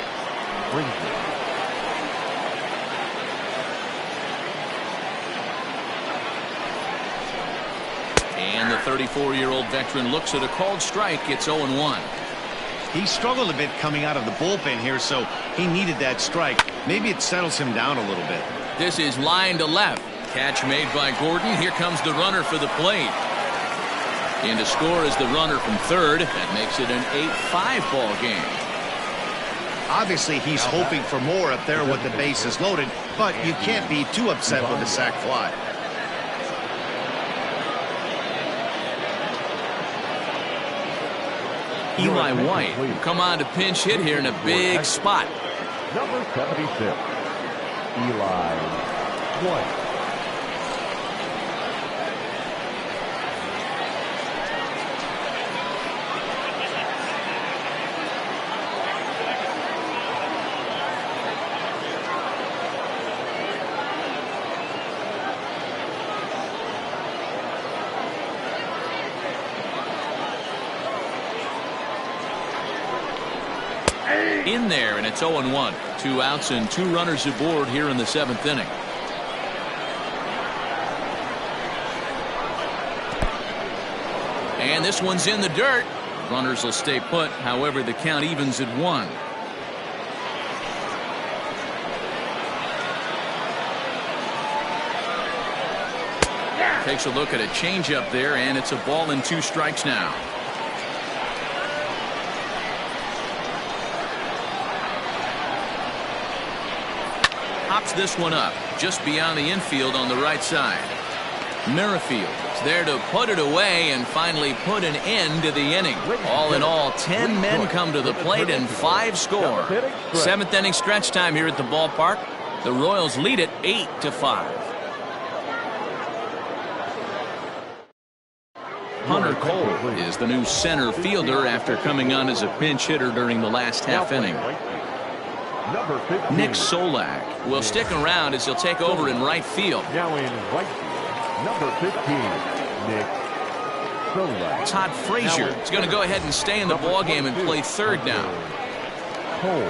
And the 34-year-old veteran looks at a called strike. It's 0-1. He struggled a bit coming out of the bullpen here, so he needed that strike. Maybe it settles him down a little bit. This is line to left. Catch made by Gordon. Here comes the runner for the plate. In to score is the runner from third. That makes it an 8-5 ball game. Obviously, he's hoping for more up there with the bases loaded, but you can't be too upset with a sac fly. Eli White will come on to pinch hit here in a big spot. Number 76, Eli White. In there, and it's 0-1. 2 outs and 2 runners aboard here in the 7th inning. And this one's in the dirt. Runners will stay put. However, the count evens at 1. Takes a look at a changeup there, and it's a ball and 2 strikes now. Pops this one up just beyond the infield on the right side. Merrifield is there to put it away and finally put an end to the inning. All in all, 10 men come to the plate and 5 score. 7th inning stretch time here at the ballpark. The Royals lead it 8-5. Hunter Cole is the new center fielder after coming on as a pinch hitter during the last half inning. Nick Solak will stick around as he'll take over in right field. Now in right field, number 15, Nick Solak. Todd Frazier is going to go ahead and stay in the ballgame and play third now. Cole.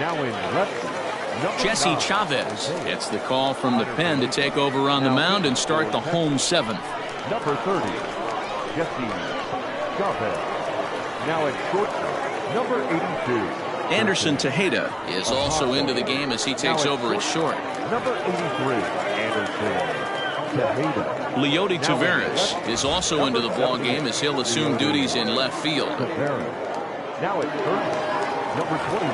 Now in left field, Jesse Chavez gets the call from the pen to take over on the mound and start the home 7th. Number 30, Jesse Chavez. Now at shortstop, number 82. Anderson Tejeda is also into the game as he takes over at short. Number 83, Anderson Tejeda. Leody Taveras is also into the ball game as he'll assume duties in left field. Now at third, number 21,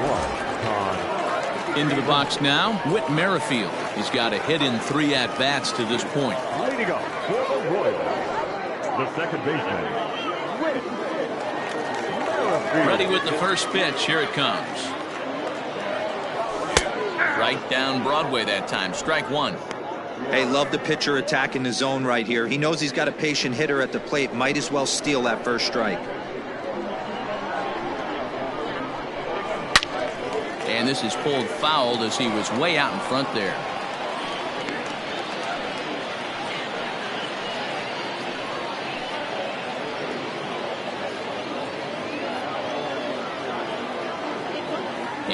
Todd. Into the box now, Whit Merrifield. He's got a hit in 3 at-bats to this point. Leading up for the Royals, the second baseman, Whit Merrifield. Ready with the first pitch. Here it comes. Right down Broadway that time. Strike 1. Hey, love the pitcher attacking the zone right here. He knows he's got a patient hitter at the plate. Might as well steal that first strike. And this is pulled foul as he was way out in front there.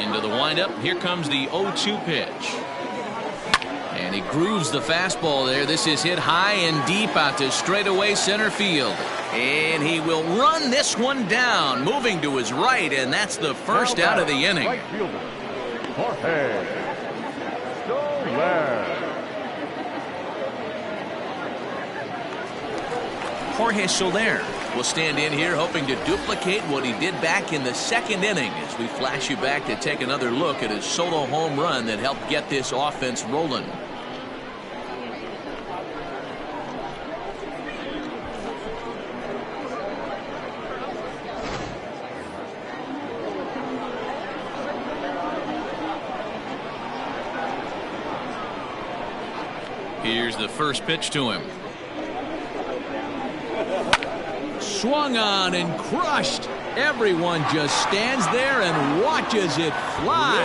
Into the windup. Here comes the 0-2 pitch. And he grooves the fastball there. This is hit high and deep out to straightaway center field. And he will run this one down, moving to his right, and that's the first out of the inning. Right fielder, Jorge Soler. Jorge Soler will stand in here hoping to duplicate what he did back in the second inning as we flash you back to take another look at his solo home run that helped get this offense rolling. Here's the first pitch to him. Swung on and crushed. Everyone just stands there and watches it fly.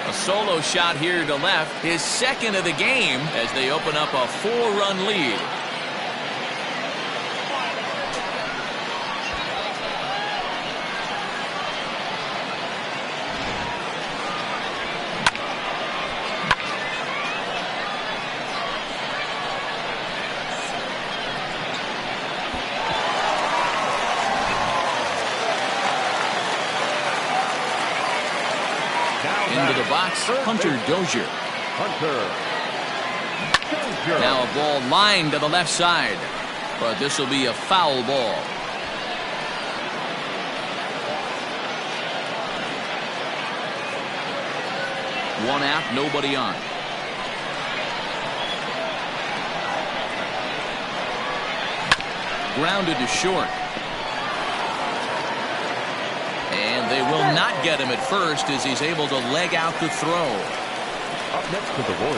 A solo shot here to left, his second of the game as they open up a 4-run lead. Into the box, Hunter Dozier. Now a ball lined to the left side, but this will be a foul ball. One out, nobody on. Grounded to short. And they will not get him at first as he's able to leg out the throw. Up next to the Royals,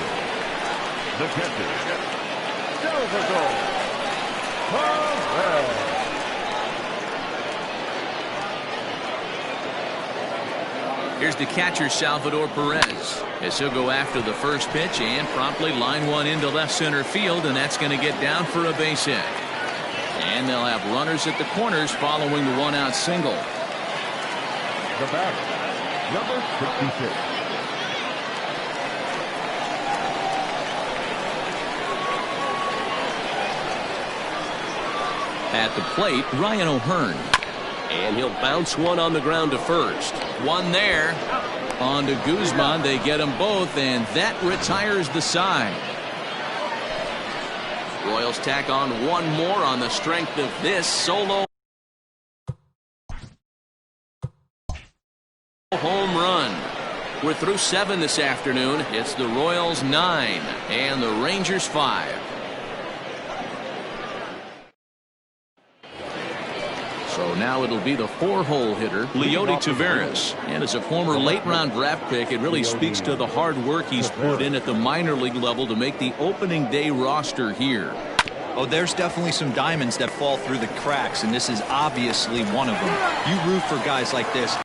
the catcher, Salvador Perez. Here's the catcher, Salvador Perez, as he'll go after the first pitch and promptly line one into left center field, and that's going to get down for a base hit. And they'll have runners at the corners following the one-out single. The batter, number 66. At the plate, Ryan O'Hearn. And he'll bounce one on the ground to first. One there. On to Guzman. They get them both, and that retires the side. Royals tack on one more on the strength of this solo home run. We're through 7 this afternoon. It's the Royals 9 and the Rangers 5. So now it'll be the 4-hole hitter, Leody Taveras. And as a former late-round draft pick, it really speaks to the hard work he's put in at the minor league level to make the opening day roster here. Oh, there's definitely some diamonds that fall through the cracks, and this is obviously one of them. You root for guys like this.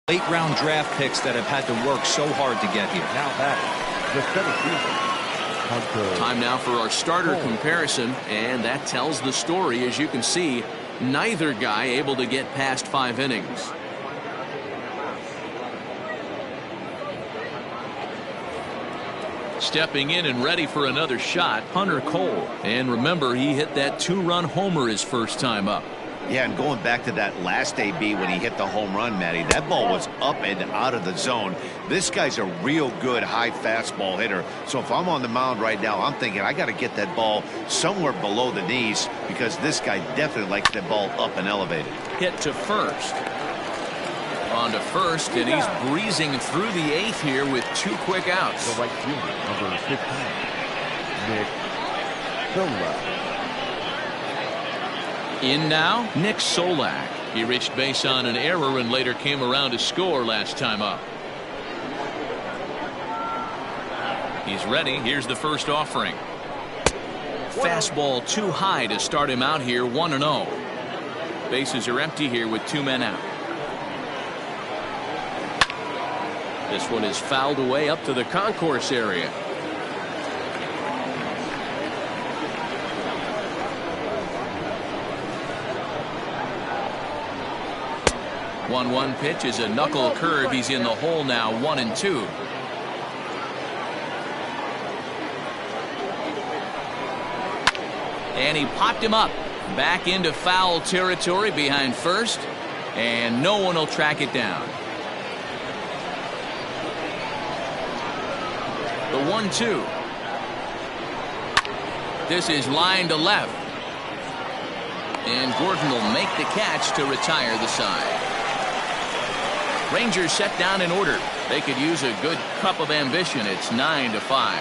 Late-round draft picks that have had to work so hard to get here. Now back, the center fielder. Time now for our starter comparison, and that tells the story. As you can see, neither guy able to get past 5 innings. Stepping in and ready for another shot, Hunter Cole. And remember, he hit that 2-run homer his first time up. Yeah, and going back to that last AB when he hit the home run, Matty, that ball was up and out of the zone. This guy's a real good high fastball hitter. So if I'm on the mound right now, I'm thinking I got to get that ball somewhere below the knees because this guy definitely likes that ball up and elevated. Hit to first. On to first, and he's breezing through the 8th here with 2 quick outs. The right fielder, number 15, Nick Solak. In now, Nick Solak. He reached base on an error and later came around to score last time up. He's ready. Here's the first offering. Fastball too high to start him out here, 1-0. Bases are empty here with 2 men out. This one is fouled away up to the concourse area. 1-1 pitch is a knuckle curve. He's in the hole now, 1-2. And he popped him up back into foul territory behind first, and no one will track it down. The 1-2. This is line to left. And Gordon will make the catch to retire the side. Rangers set down in order. They could use a good cup of ambition. It's 9-5.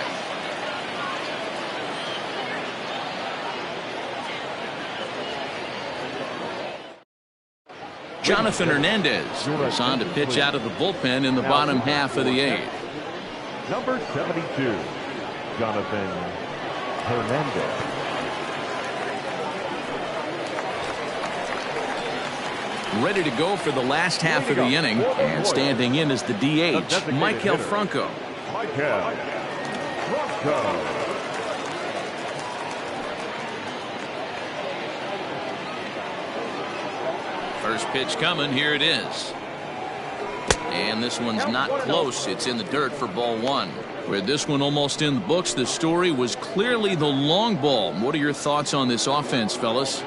Jonathan Hernandez is on to pitch out of the bullpen in the bottom half of the 8th. Number 72, Jonathan Hernandez. Ready to go for the last half of the inning, and standing in as the DH, Michael Franco. First pitch coming, here it is. And this one's not close. It's in the dirt for ball 1. With this one almost in the books, the story was clearly the long ball. What are your thoughts on this offense, fellas?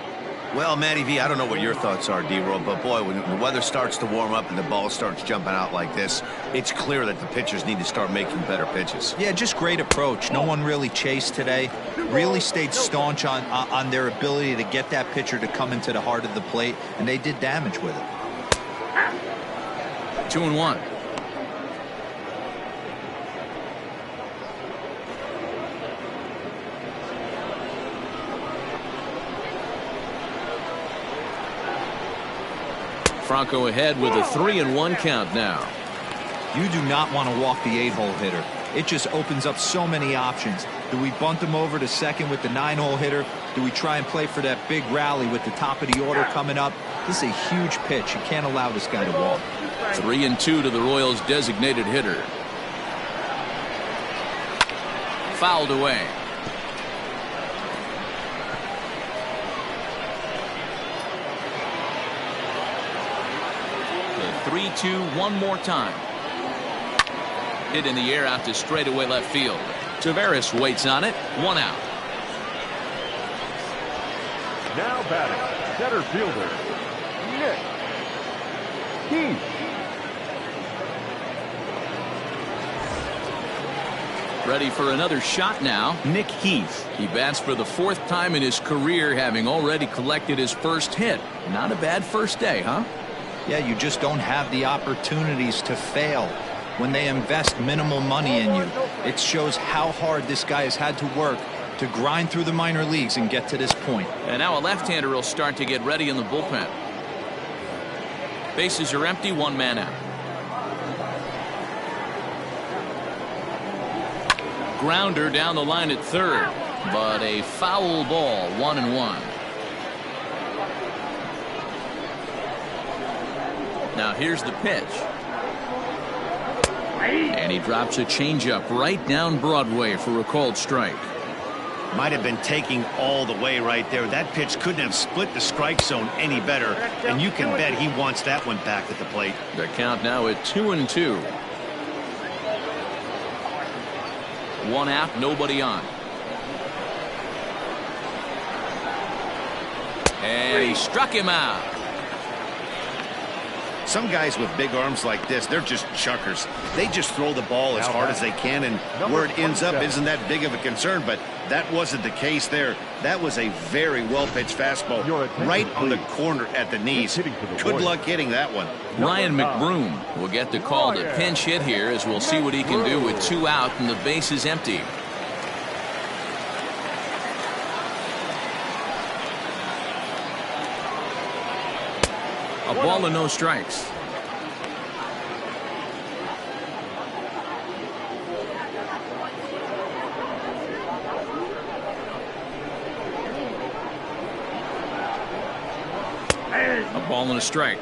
Well, Matty V, I don't know what your thoughts are, D-Roll, but boy, when the weather starts to warm up and the ball starts jumping out like this, it's clear that the pitchers need to start making better pitches. Yeah, just great approach. No one really chased today. Really stayed staunch on their ability to get that pitcher to come into the heart of the plate, and they did damage with it. 2-1. Franco ahead with a 3-1 count now. You do not want to walk the 8-hole hitter. It just opens up so many options. Do we bunt him over to second with the 9-hole hitter? Do we try and play for that big rally with the top of the order coming up? This is a huge pitch. You can't allow this guy to walk. 3-2 to the Royals' designated hitter. Fouled away. The 3-2 one more time. Hit in the air out to straightaway left field. Taveras waits on it. 1 out. Now batting, center fielder, Nick Heath. Ready for another shot now. Nick Heath. He bats for the 4th time in his career, having already collected his first hit. Not a bad first day, huh? Yeah, you just don't have the opportunities to fail when they invest minimal money in you. It shows how hard this guy has had to work to grind through the minor leagues and get to this point. And now a left-hander will start to get ready in the bullpen. Bases are empty, 1 man out. Grounder down the line at third, but a foul ball, 1-1. Now here's the pitch. And he drops a changeup right down Broadway for a called strike. Might have been taking all the way right there. That pitch couldn't have split the strike zone any better, and you can bet he wants that one back at the plate. The count now at 2-2. 1 out, nobody on. And he struck him out. Some guys with big arms like this, they're just chuckers. They just throw the ball as hard as they can, and where it ends up isn't that big of a concern, but that wasn't the case there. That was a very well-pitched fastball right on the corner at the knees. Good luck hitting that one. Ryan McBroom will get the call to pinch hit here, as we'll see what he can do with 2 out and the base is empty. A ball and no strikes. A ball and a strike.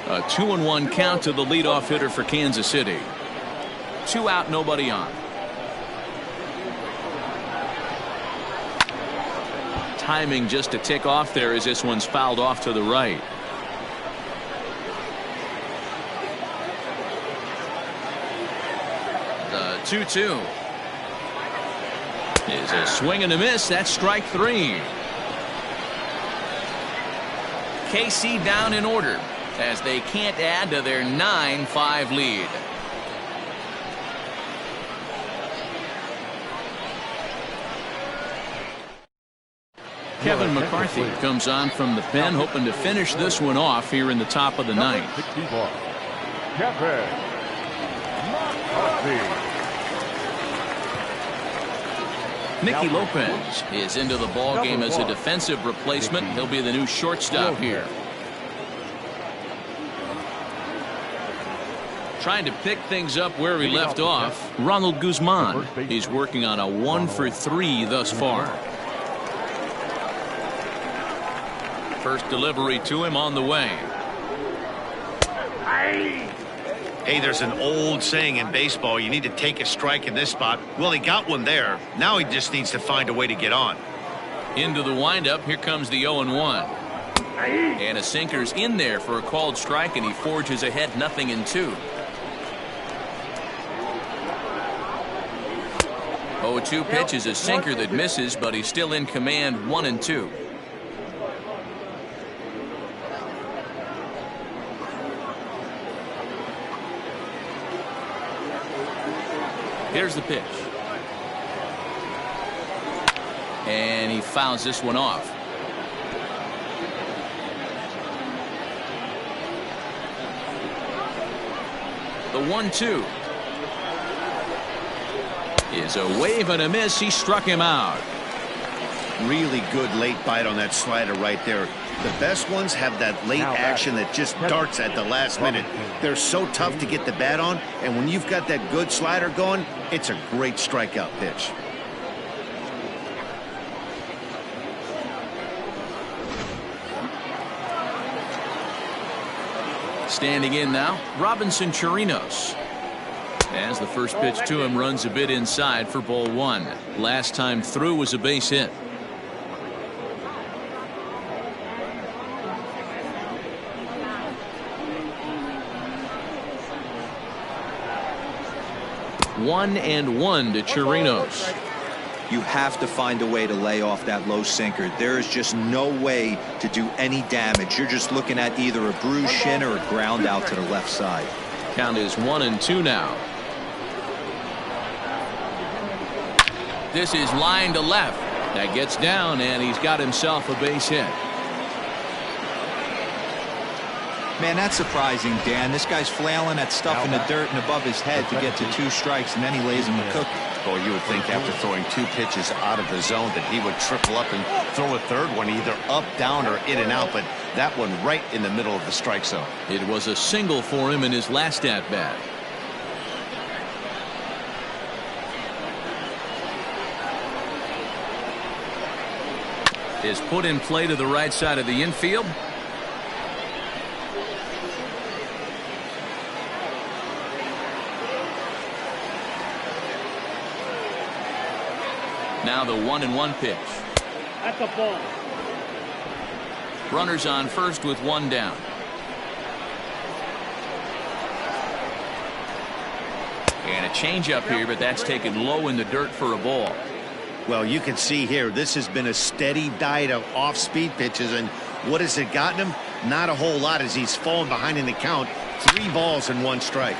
A 2-1 count to the leadoff hitter for Kansas City. 2 out, nobody on. timing just to tick off there as this one's fouled off to the right. The 2-2 is a swing and a miss. That's strike 3. KC down in order as they can't add to their 9-5 lead. Kevin McCarthy comes on from the pen, hoping to finish this one off here in the top of the ninth. Kevin McCarthy. Nicky Lopez is into the ball game as a defensive replacement. He'll be the new shortstop here. Trying to pick things up where we left off, Ronald Guzman. He's working on a 1-for-3 thus far. First delivery to him on the way. Hey, there's an old saying in baseball, you need to take a strike in this spot. Well, he got one there. Now he just needs to find a way to get on. Into the windup, here comes the 0-1. And a sinker's in there for a called strike, and he forges ahead 0-2. 0-2 pitch is a sinker that misses, but he's still in command 1-2. Here's the pitch. And he fouls this one off. The 1-2 is a wave and a miss. He struck him out. Really good late bite on that slider right there. The best ones have that late action that just darts at the last minute. They're so tough to get the bat on, and when you've got that good slider going, it's a great strikeout pitch. Standing in now, Robinson Chirinos. As the first pitch to him runs a bit inside for ball 1. Last time through was a base hit. One and one to Chirinos. You have to find a way to lay off that low sinker. There is just no way to do any damage. You're just looking at either a bruised shin or a ground out to the left side. Count is 1-2 now. This is line to left. That gets down, and he's got himself a base hit. Man, that's surprising, Dan. This guy's flailing at stuff in the dirt and above his head to get to 2 strikes, and then he lays him a cookie. Boy, you would think after throwing 2 pitches out of the zone that he would triple up and throw a third one either up, down, or in and out, but that one right in the middle of the strike zone. It was a single for him in his last at-bat. Is put in play to the right side of the infield. Now the 1-1 pitch. That's a ball. Runners on first with 1 down. And a changeup here, but that's taken low in the dirt for a ball. Well, you can see here, this has been a steady diet of off-speed pitches, and what has it gotten him? Not a whole lot as he's fallen behind in the count. 3 balls and 1 strike.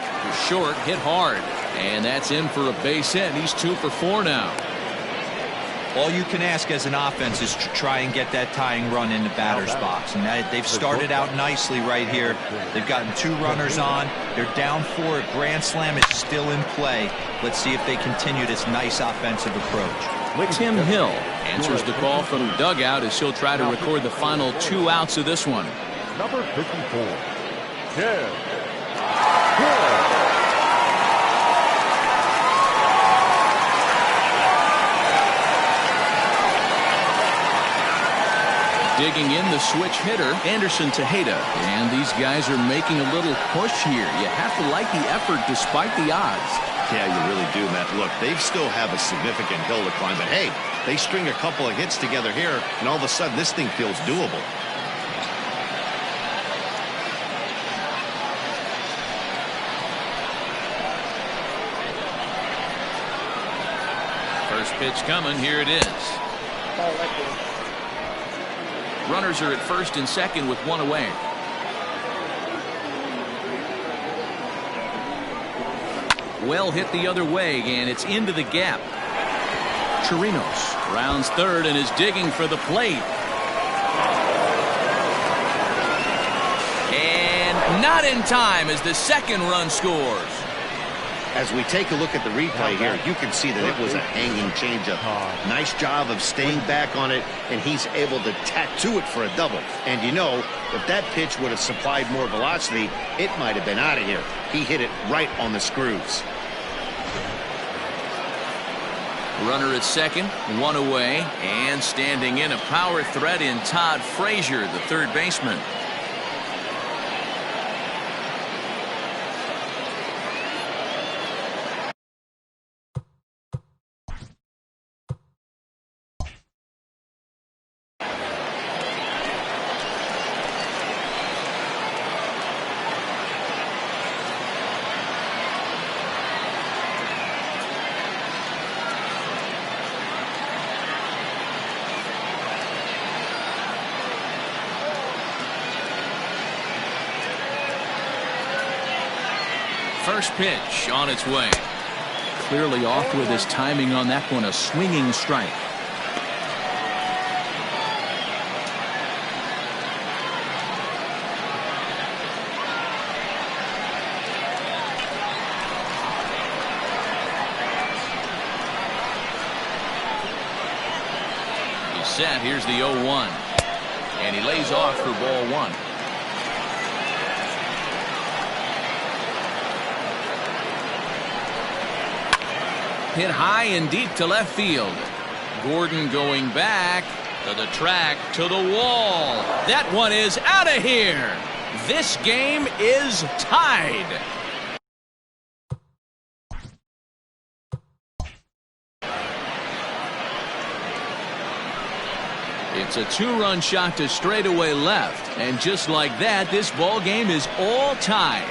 Short, hit hard, and that's in for a base hit. He's 2 for 4 now. All you can ask as an offense is to try and get that tying run in the batter's box. And they've started out nicely right here. They've gotten 2 runners on. They're down 4. A grand slam is still in play. Let's see if they continue this nice offensive approach. Tim Hill answers the call from the dugout as he'll try to record the final 2 outs of this one. Number 54, Tim Hill. Digging in the switch hitter, Anderson Tejeda. And these guys are making a little push here. You have to like the effort despite the odds. Yeah, you really do, Matt. Look, they still have a significant hill to climb, but hey, They string a couple of hits together here, and all of a sudden this thing feels doable. First pitch coming. Here it is. Runners are at first and second with one away. Well hit the other way, and it's into the gap. Chirinos rounds third and is digging for the plate. And not in time as the second run scores. As we take a look at the replay here, you can see that it was a hanging changeup. Nice job of staying back on it, and he's able to tattoo it for a double. And you know, if that pitch would have supplied more velocity, it might have been out of here. He hit it right on the screws. Runner at second, one away, and standing in a power threat in Todd Frazier, the third baseman. First pitch on its way. Clearly off with his timing on that one, a swinging strike. He's set. Here's the 0-1. And he lays off for ball one. Hit high and deep to left field. Gordon going back to the track, to the wall. That one is out of here. This game is tied. It's a two-run shot to straightaway left. And just like that, this ball game is all tied.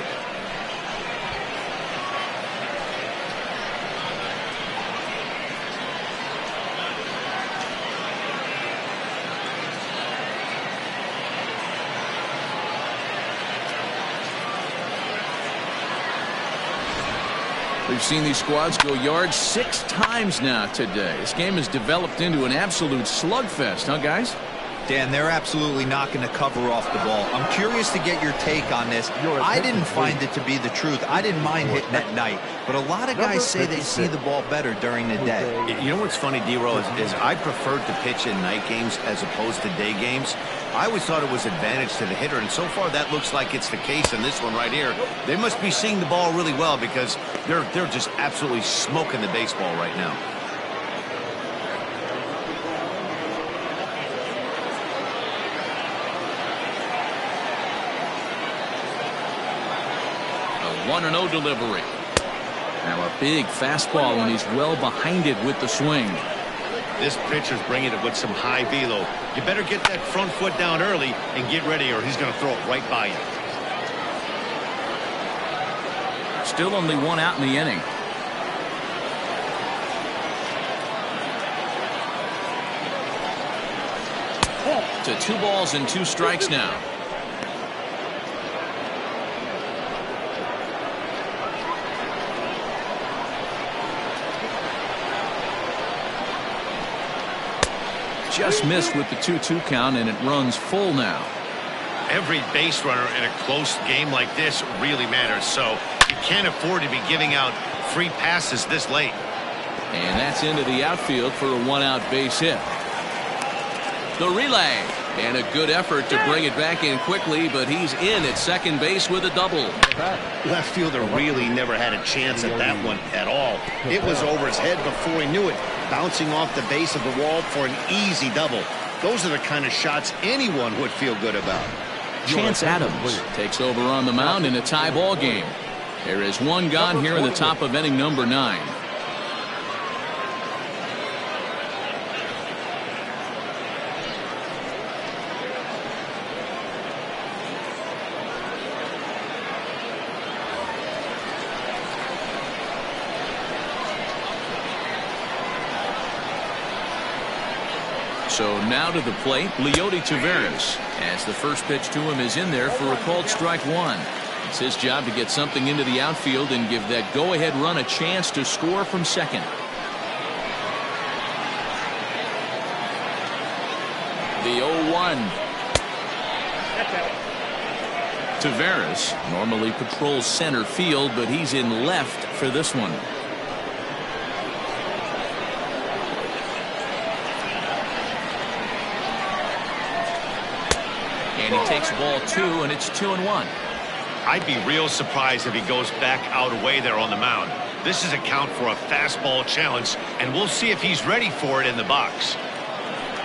We've seen these squads go yards 6 times now today. This game has developed into an absolute slugfest, huh, guys? Dan, they're absolutely not going to cover off the ball. I'm curious to get your take on this. I didn't find it to be the truth. I didn't mind hitting at night, but a lot of guys say they see the ball better during the day. You know what's funny, D-Row, is I preferred to pitch in night games as opposed to day games. I always thought it was advantage to the hitter, and so far that looks like it's the case in this one right here. They must be seeing the ball really well because they're just absolutely smoking the baseball right now. A 1-0 delivery. Now a big fastball, and he's well behind it with the swing. This pitcher's bringing it with some high velo. You better get that front foot down early and get ready, or he's going to throw it right by you. Still only one out in the inning. To 2 balls and 2 strikes now. Just missed with the 2-2 count, and it runs full now. Every base runner in a close game like this really matters, so you can't afford to be giving out free passes this late. And that's into the outfield for a 1-out base hit. The relay, and a good effort to bring it back in quickly, but he's in at second base with a double. Left fielder really never had a chance at that one at all. It was over his head before he knew it, bouncing off the base of the wall for an easy double. Those are the kind of shots anyone would feel good about. Chance Adams takes over on the mound in a tie ball game. There is one gone here in the top of inning number 9. So now to the plate, Leody Taveras, as the first pitch to him is in there for a called strike one. It's his job to get something into the outfield and give that go-ahead run a chance to score from second. The 0-1. Taveras normally patrols center field, but he's in left for this one. And he takes ball two, and it's 2-1. I'd be real surprised if he goes back out away there on the mound. This is a count for a fastball challenge, and we'll see if he's ready for it in the box.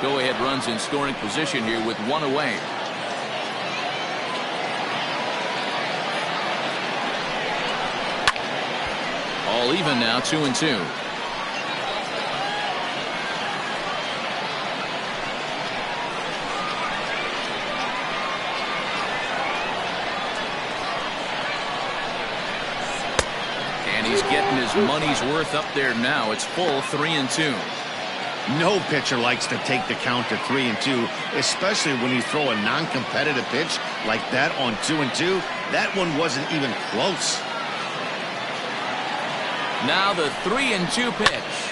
Go-ahead runs in scoring position here with one away. All even now, 2-2. And he's getting his money's worth up there now. It's full 3-2. No pitcher likes to take the count to 3-2, especially when you throw a non-competitive pitch like that on 2-2. That one wasn't even close. Now the 3-2 pitch.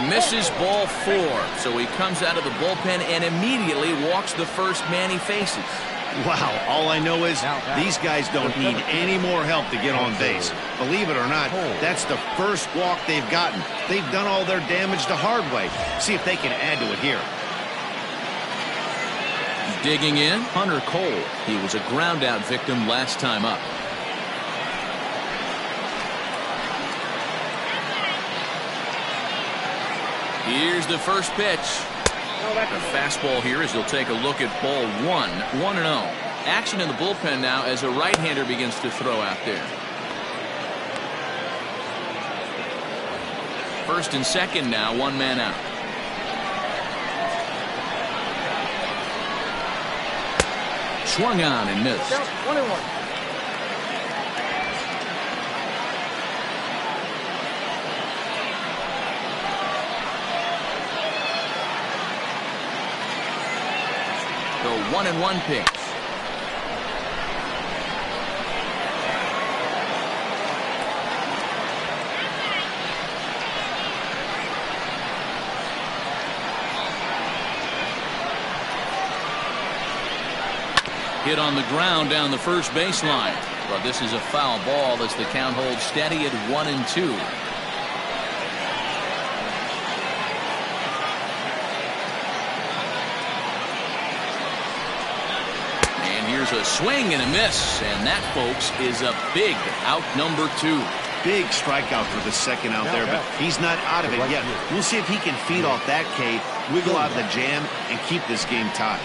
Misses ball four, so he comes out of the bullpen and immediately walks the first man he faces. Wow, all I know is these guys don't need any more help to get on base. Believe it or not, that's the first walk they've gotten. They've done all their damage the hard way. See if they can add to it here. Digging in, Hunter Cole. He was a ground-out victim last time up. Here's the first pitch. A fastball here as he'll take a look at ball one. 1-0. Action in the bullpen now as a right-hander begins to throw out there. First and second now, one man out. Swung on and missed. 1-1. The 1-1 pitch. Hit on the ground down the first baseline. But this is a foul ball as the count holds steady at 1-2. A swing and a miss, and that, folks, is a big out number two. Big strikeout for the second out there, but he's not out of it yet. We'll see if he can feed off that K, wiggle out of the jam, and keep this game tied.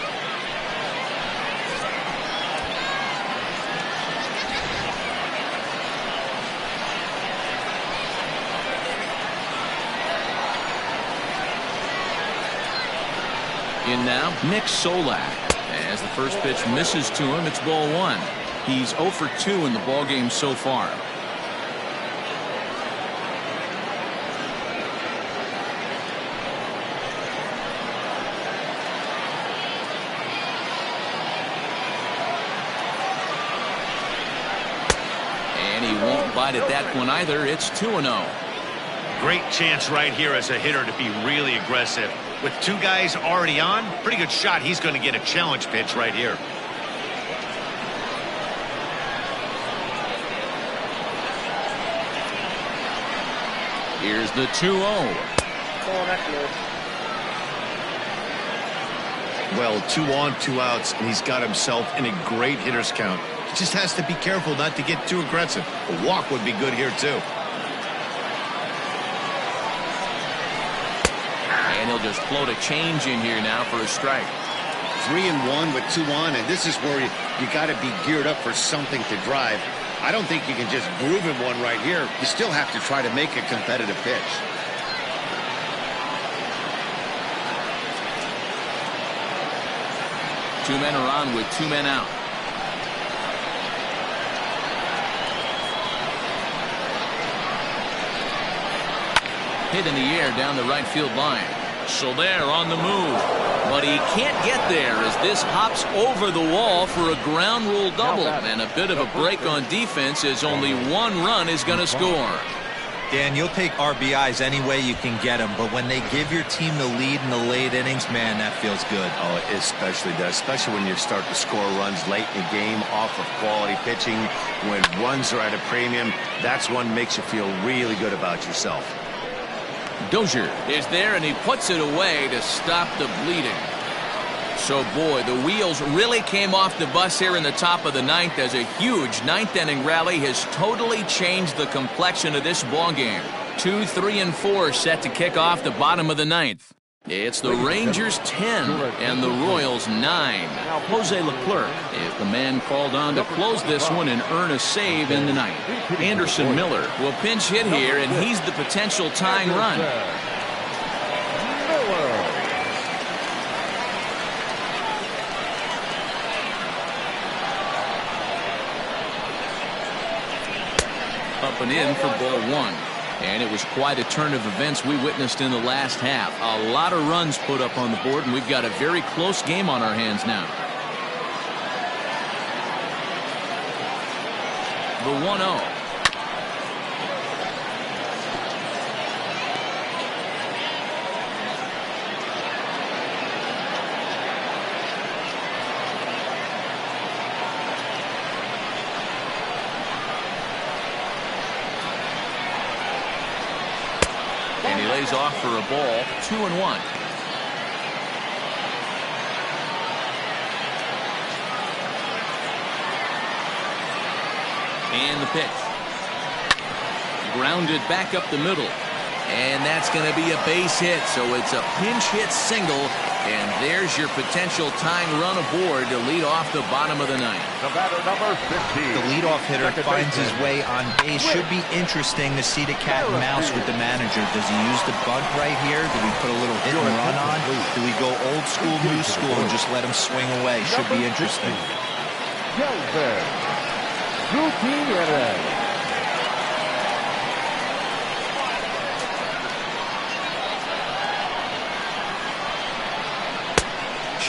In now, Nick Solak. As the first pitch misses to him, it's ball one. He's 0 for 2 in the ballgame so far. And he won't bite at that one either. It's 2-0. Great chance right here as a hitter to be really aggressive. With two guys already on, pretty good shot. He's going to get a challenge pitch right here. Here's the 2-0. Well, 2 on, 2 outs, and he's got himself in a great hitter's count. He just has to be careful not to get too aggressive. A walk would be good here, too. And he'll just float a change in here now for a strike. 3-1 with 2 on, and this is where you got to be geared up for something to drive. I don't think you can just groove him one right here. You still have to try to make a competitive pitch. 2 men are on with 2 men out. Hit in the air down the right field line. Soler on the move, but he can't get there as this hops over the wall for a ground rule double, and a bit of a break on defense as only 1 run is going to score. Dan, you'll take RBIs any way you can get them, but when they give your team the lead in the late innings, man, that feels good. Oh, it especially does, especially when you start to score runs late in the game off of quality pitching. When runs are at a premium, that's one makes you feel really good about yourself. Dozier is there, and he puts it away to stop the bleeding. So, boy, the wheels really came off the bus here in the top of the 9th as a huge 9th inning rally has totally changed the complexion of this ballgame. 2, 3, and 4 set to kick off the bottom of the 9th. It's the Rangers 10 and the Royals 9. Now, Jose Leclerc is the man called on to close this one and earn a save in the 9th. Anderson Miller will pinch hit here, and he's the potential tying run. Up and in for ball 1. And it was quite a turn of events we witnessed in the last half. A lot of runs put up on the board, and we've got a very close game on our hands now. The 1-0. Lays off for a ball, 2-1. And the pitch. Grounded back up the middle. And that's going to be a base hit, so it's a pinch hit single, and there's your potential tying run aboard to lead off the bottom of the 9th. The batter, number 15. The leadoff hitter finds his way on base. Should be interesting to see the cat and mouse with the manager. Does he use the bunt right here? Do we put a little hit and run on? Do we go old school, new school, and just let him swing away? Should be interesting.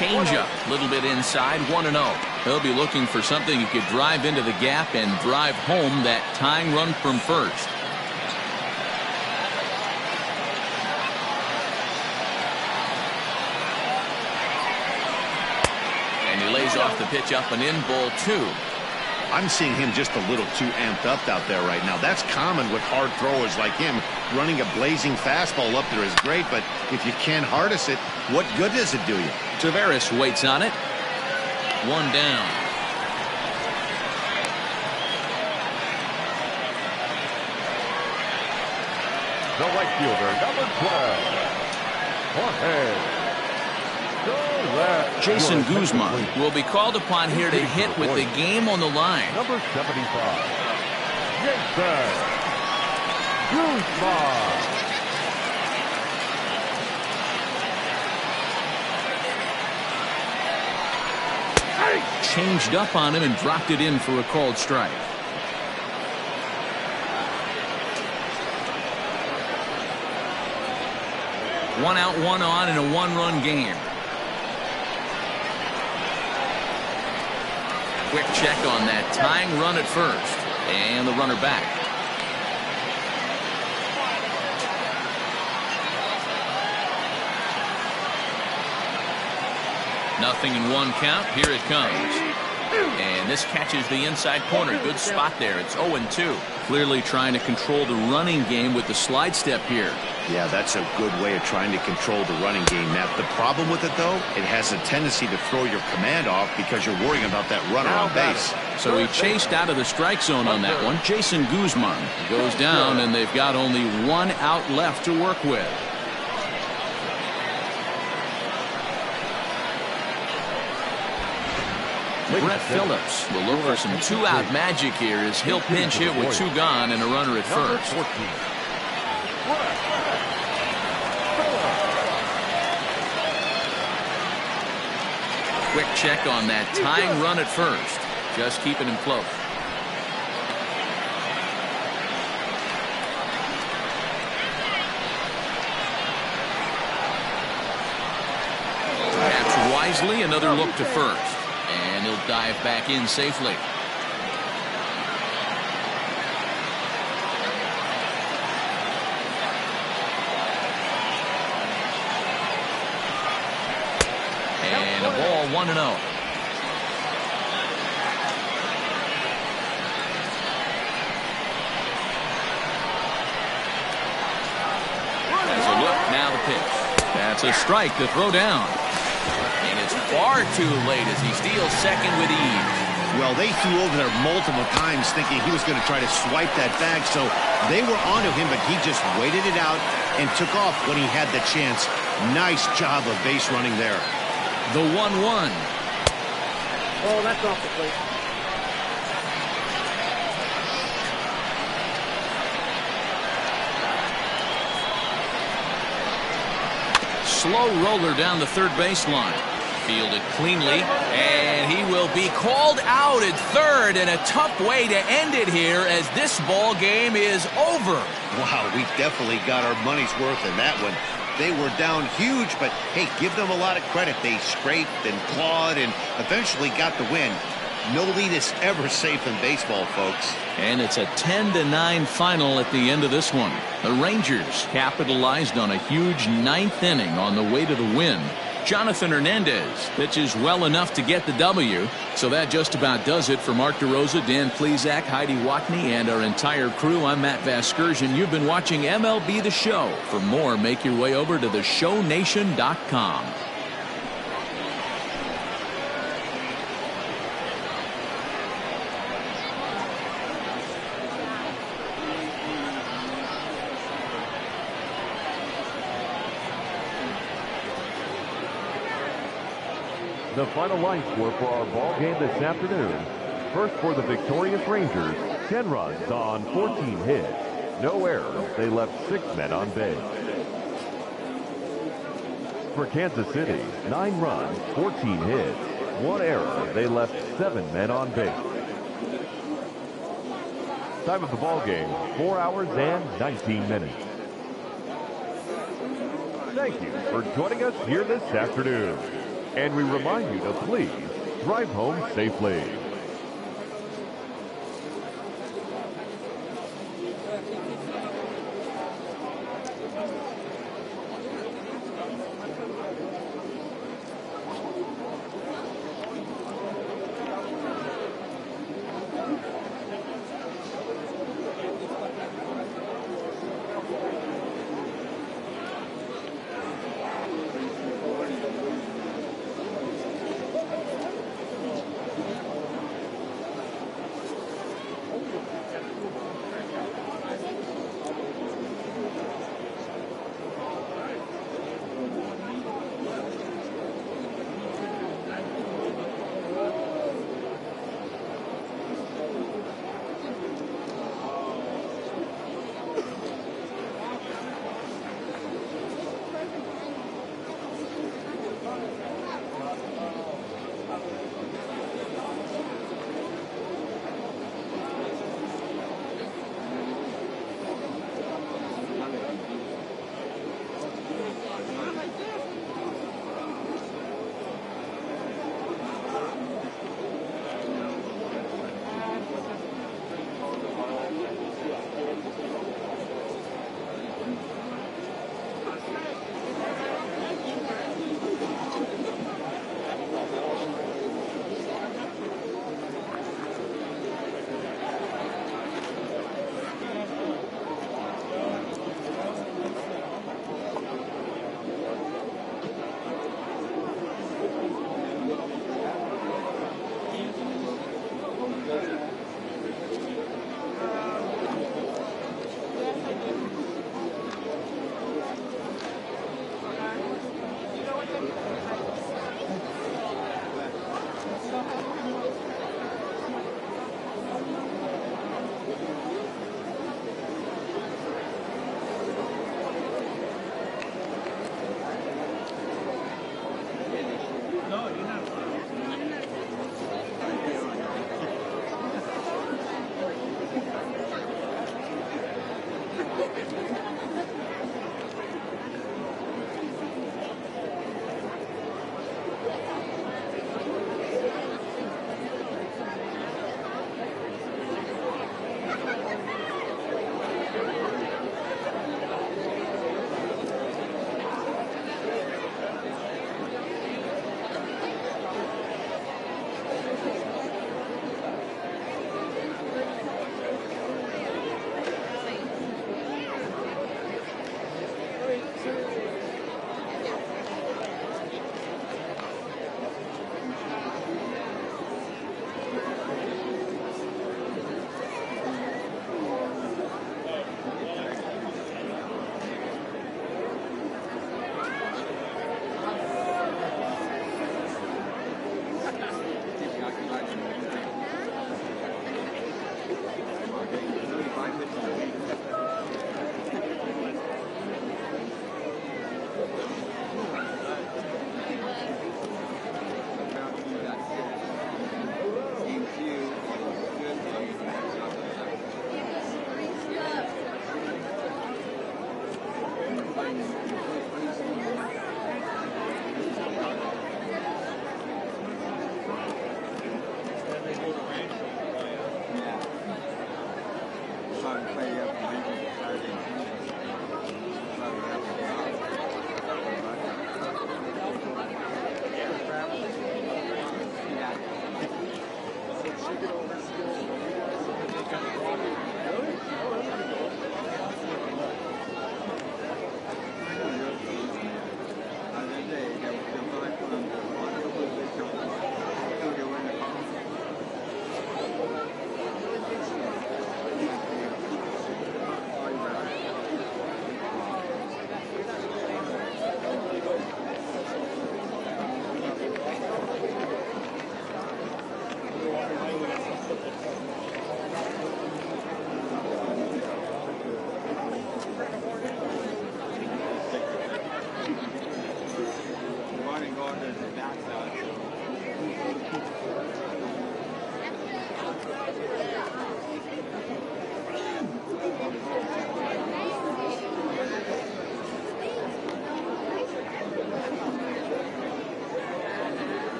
Changeup, a little bit inside, 1-0. He'll be looking for something he could drive into the gap and drive home that tying run from first. And he lays off the pitch up and in, ball 2. I'm seeing him just a little too amped up out there right now. That's common with hard throwers like him. Running a blazing fastball up there is great, but if you can't harness it, what good does it do you? Tavares waits on it. 1 down. The right fielder, number 12. Jason Guzman will be called upon here to hit with the game on the line. Number 75. Jason Guzman. Changed up on him and dropped it in for a called strike. One out, one on in a 1-run game. Quick check on that tying run at first. And the runner back. Nothing in 1 count. Here it comes. And this catches the inside corner. Good spot there. It's 0-2. Clearly trying to control the running game with the slide step here. Yeah, that's a good way of trying to control the running game, Matt. The problem with it, though, it has a tendency to throw your command off because you're worrying about that runner on base. So he chased out of the strike zone on that one. Jason Guzman goes down, and they've got only 1 out left to work with. Brett Phillips will look for some 2-out magic here as he'll pinch hit with 2 gone and a runner at first. quick check on that tying run at first. Just keeping him close. Taps wisely, another look to first. And he'll dive back in safely. And a ball 1-0. As a look, now the pitch. That's a strike to throw down. And it's far too late as he steals second with ease. Well, they threw over there multiple times thinking he was going to try to swipe that bag, so they were onto him, but he just waited it out and took off when he had the chance. Nice job of base running there. The 1-1. Oh, that's off the plate. Slow roller down the third baseline. Fielded cleanly, and he will be called out at third, and a tough way to end it here as this ball game is over. Wow, we definitely got our money's worth in that one. They were down huge, but hey, give them a lot of credit. They scraped and clawed and eventually got the win. No lead is ever safe in baseball, folks. And it's a 10-9 final at the end of this one. The Rangers capitalized on a huge ninth inning on the way to the win. Jonathan Hernandez pitches well enough to get the W. So that just about does it for Mark DeRosa, Dan Plesac, Heidi Watney, and our entire crew. I'm Matt Vasgersian. You've been watching MLB The Show. For more, make your way over to theshownation.com. The final line score for our ball game this afternoon. First for the victorious Rangers, 10 runs on 14 hits. No errors. They left 6 men on base. For Kansas City, 9 runs, 14 hits. 1 error. They left 7 men on base. Time of the ball game, 4 hours and 19 minutes. Thank you for joining us here this afternoon. And we remind you to please drive home safely.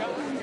Good.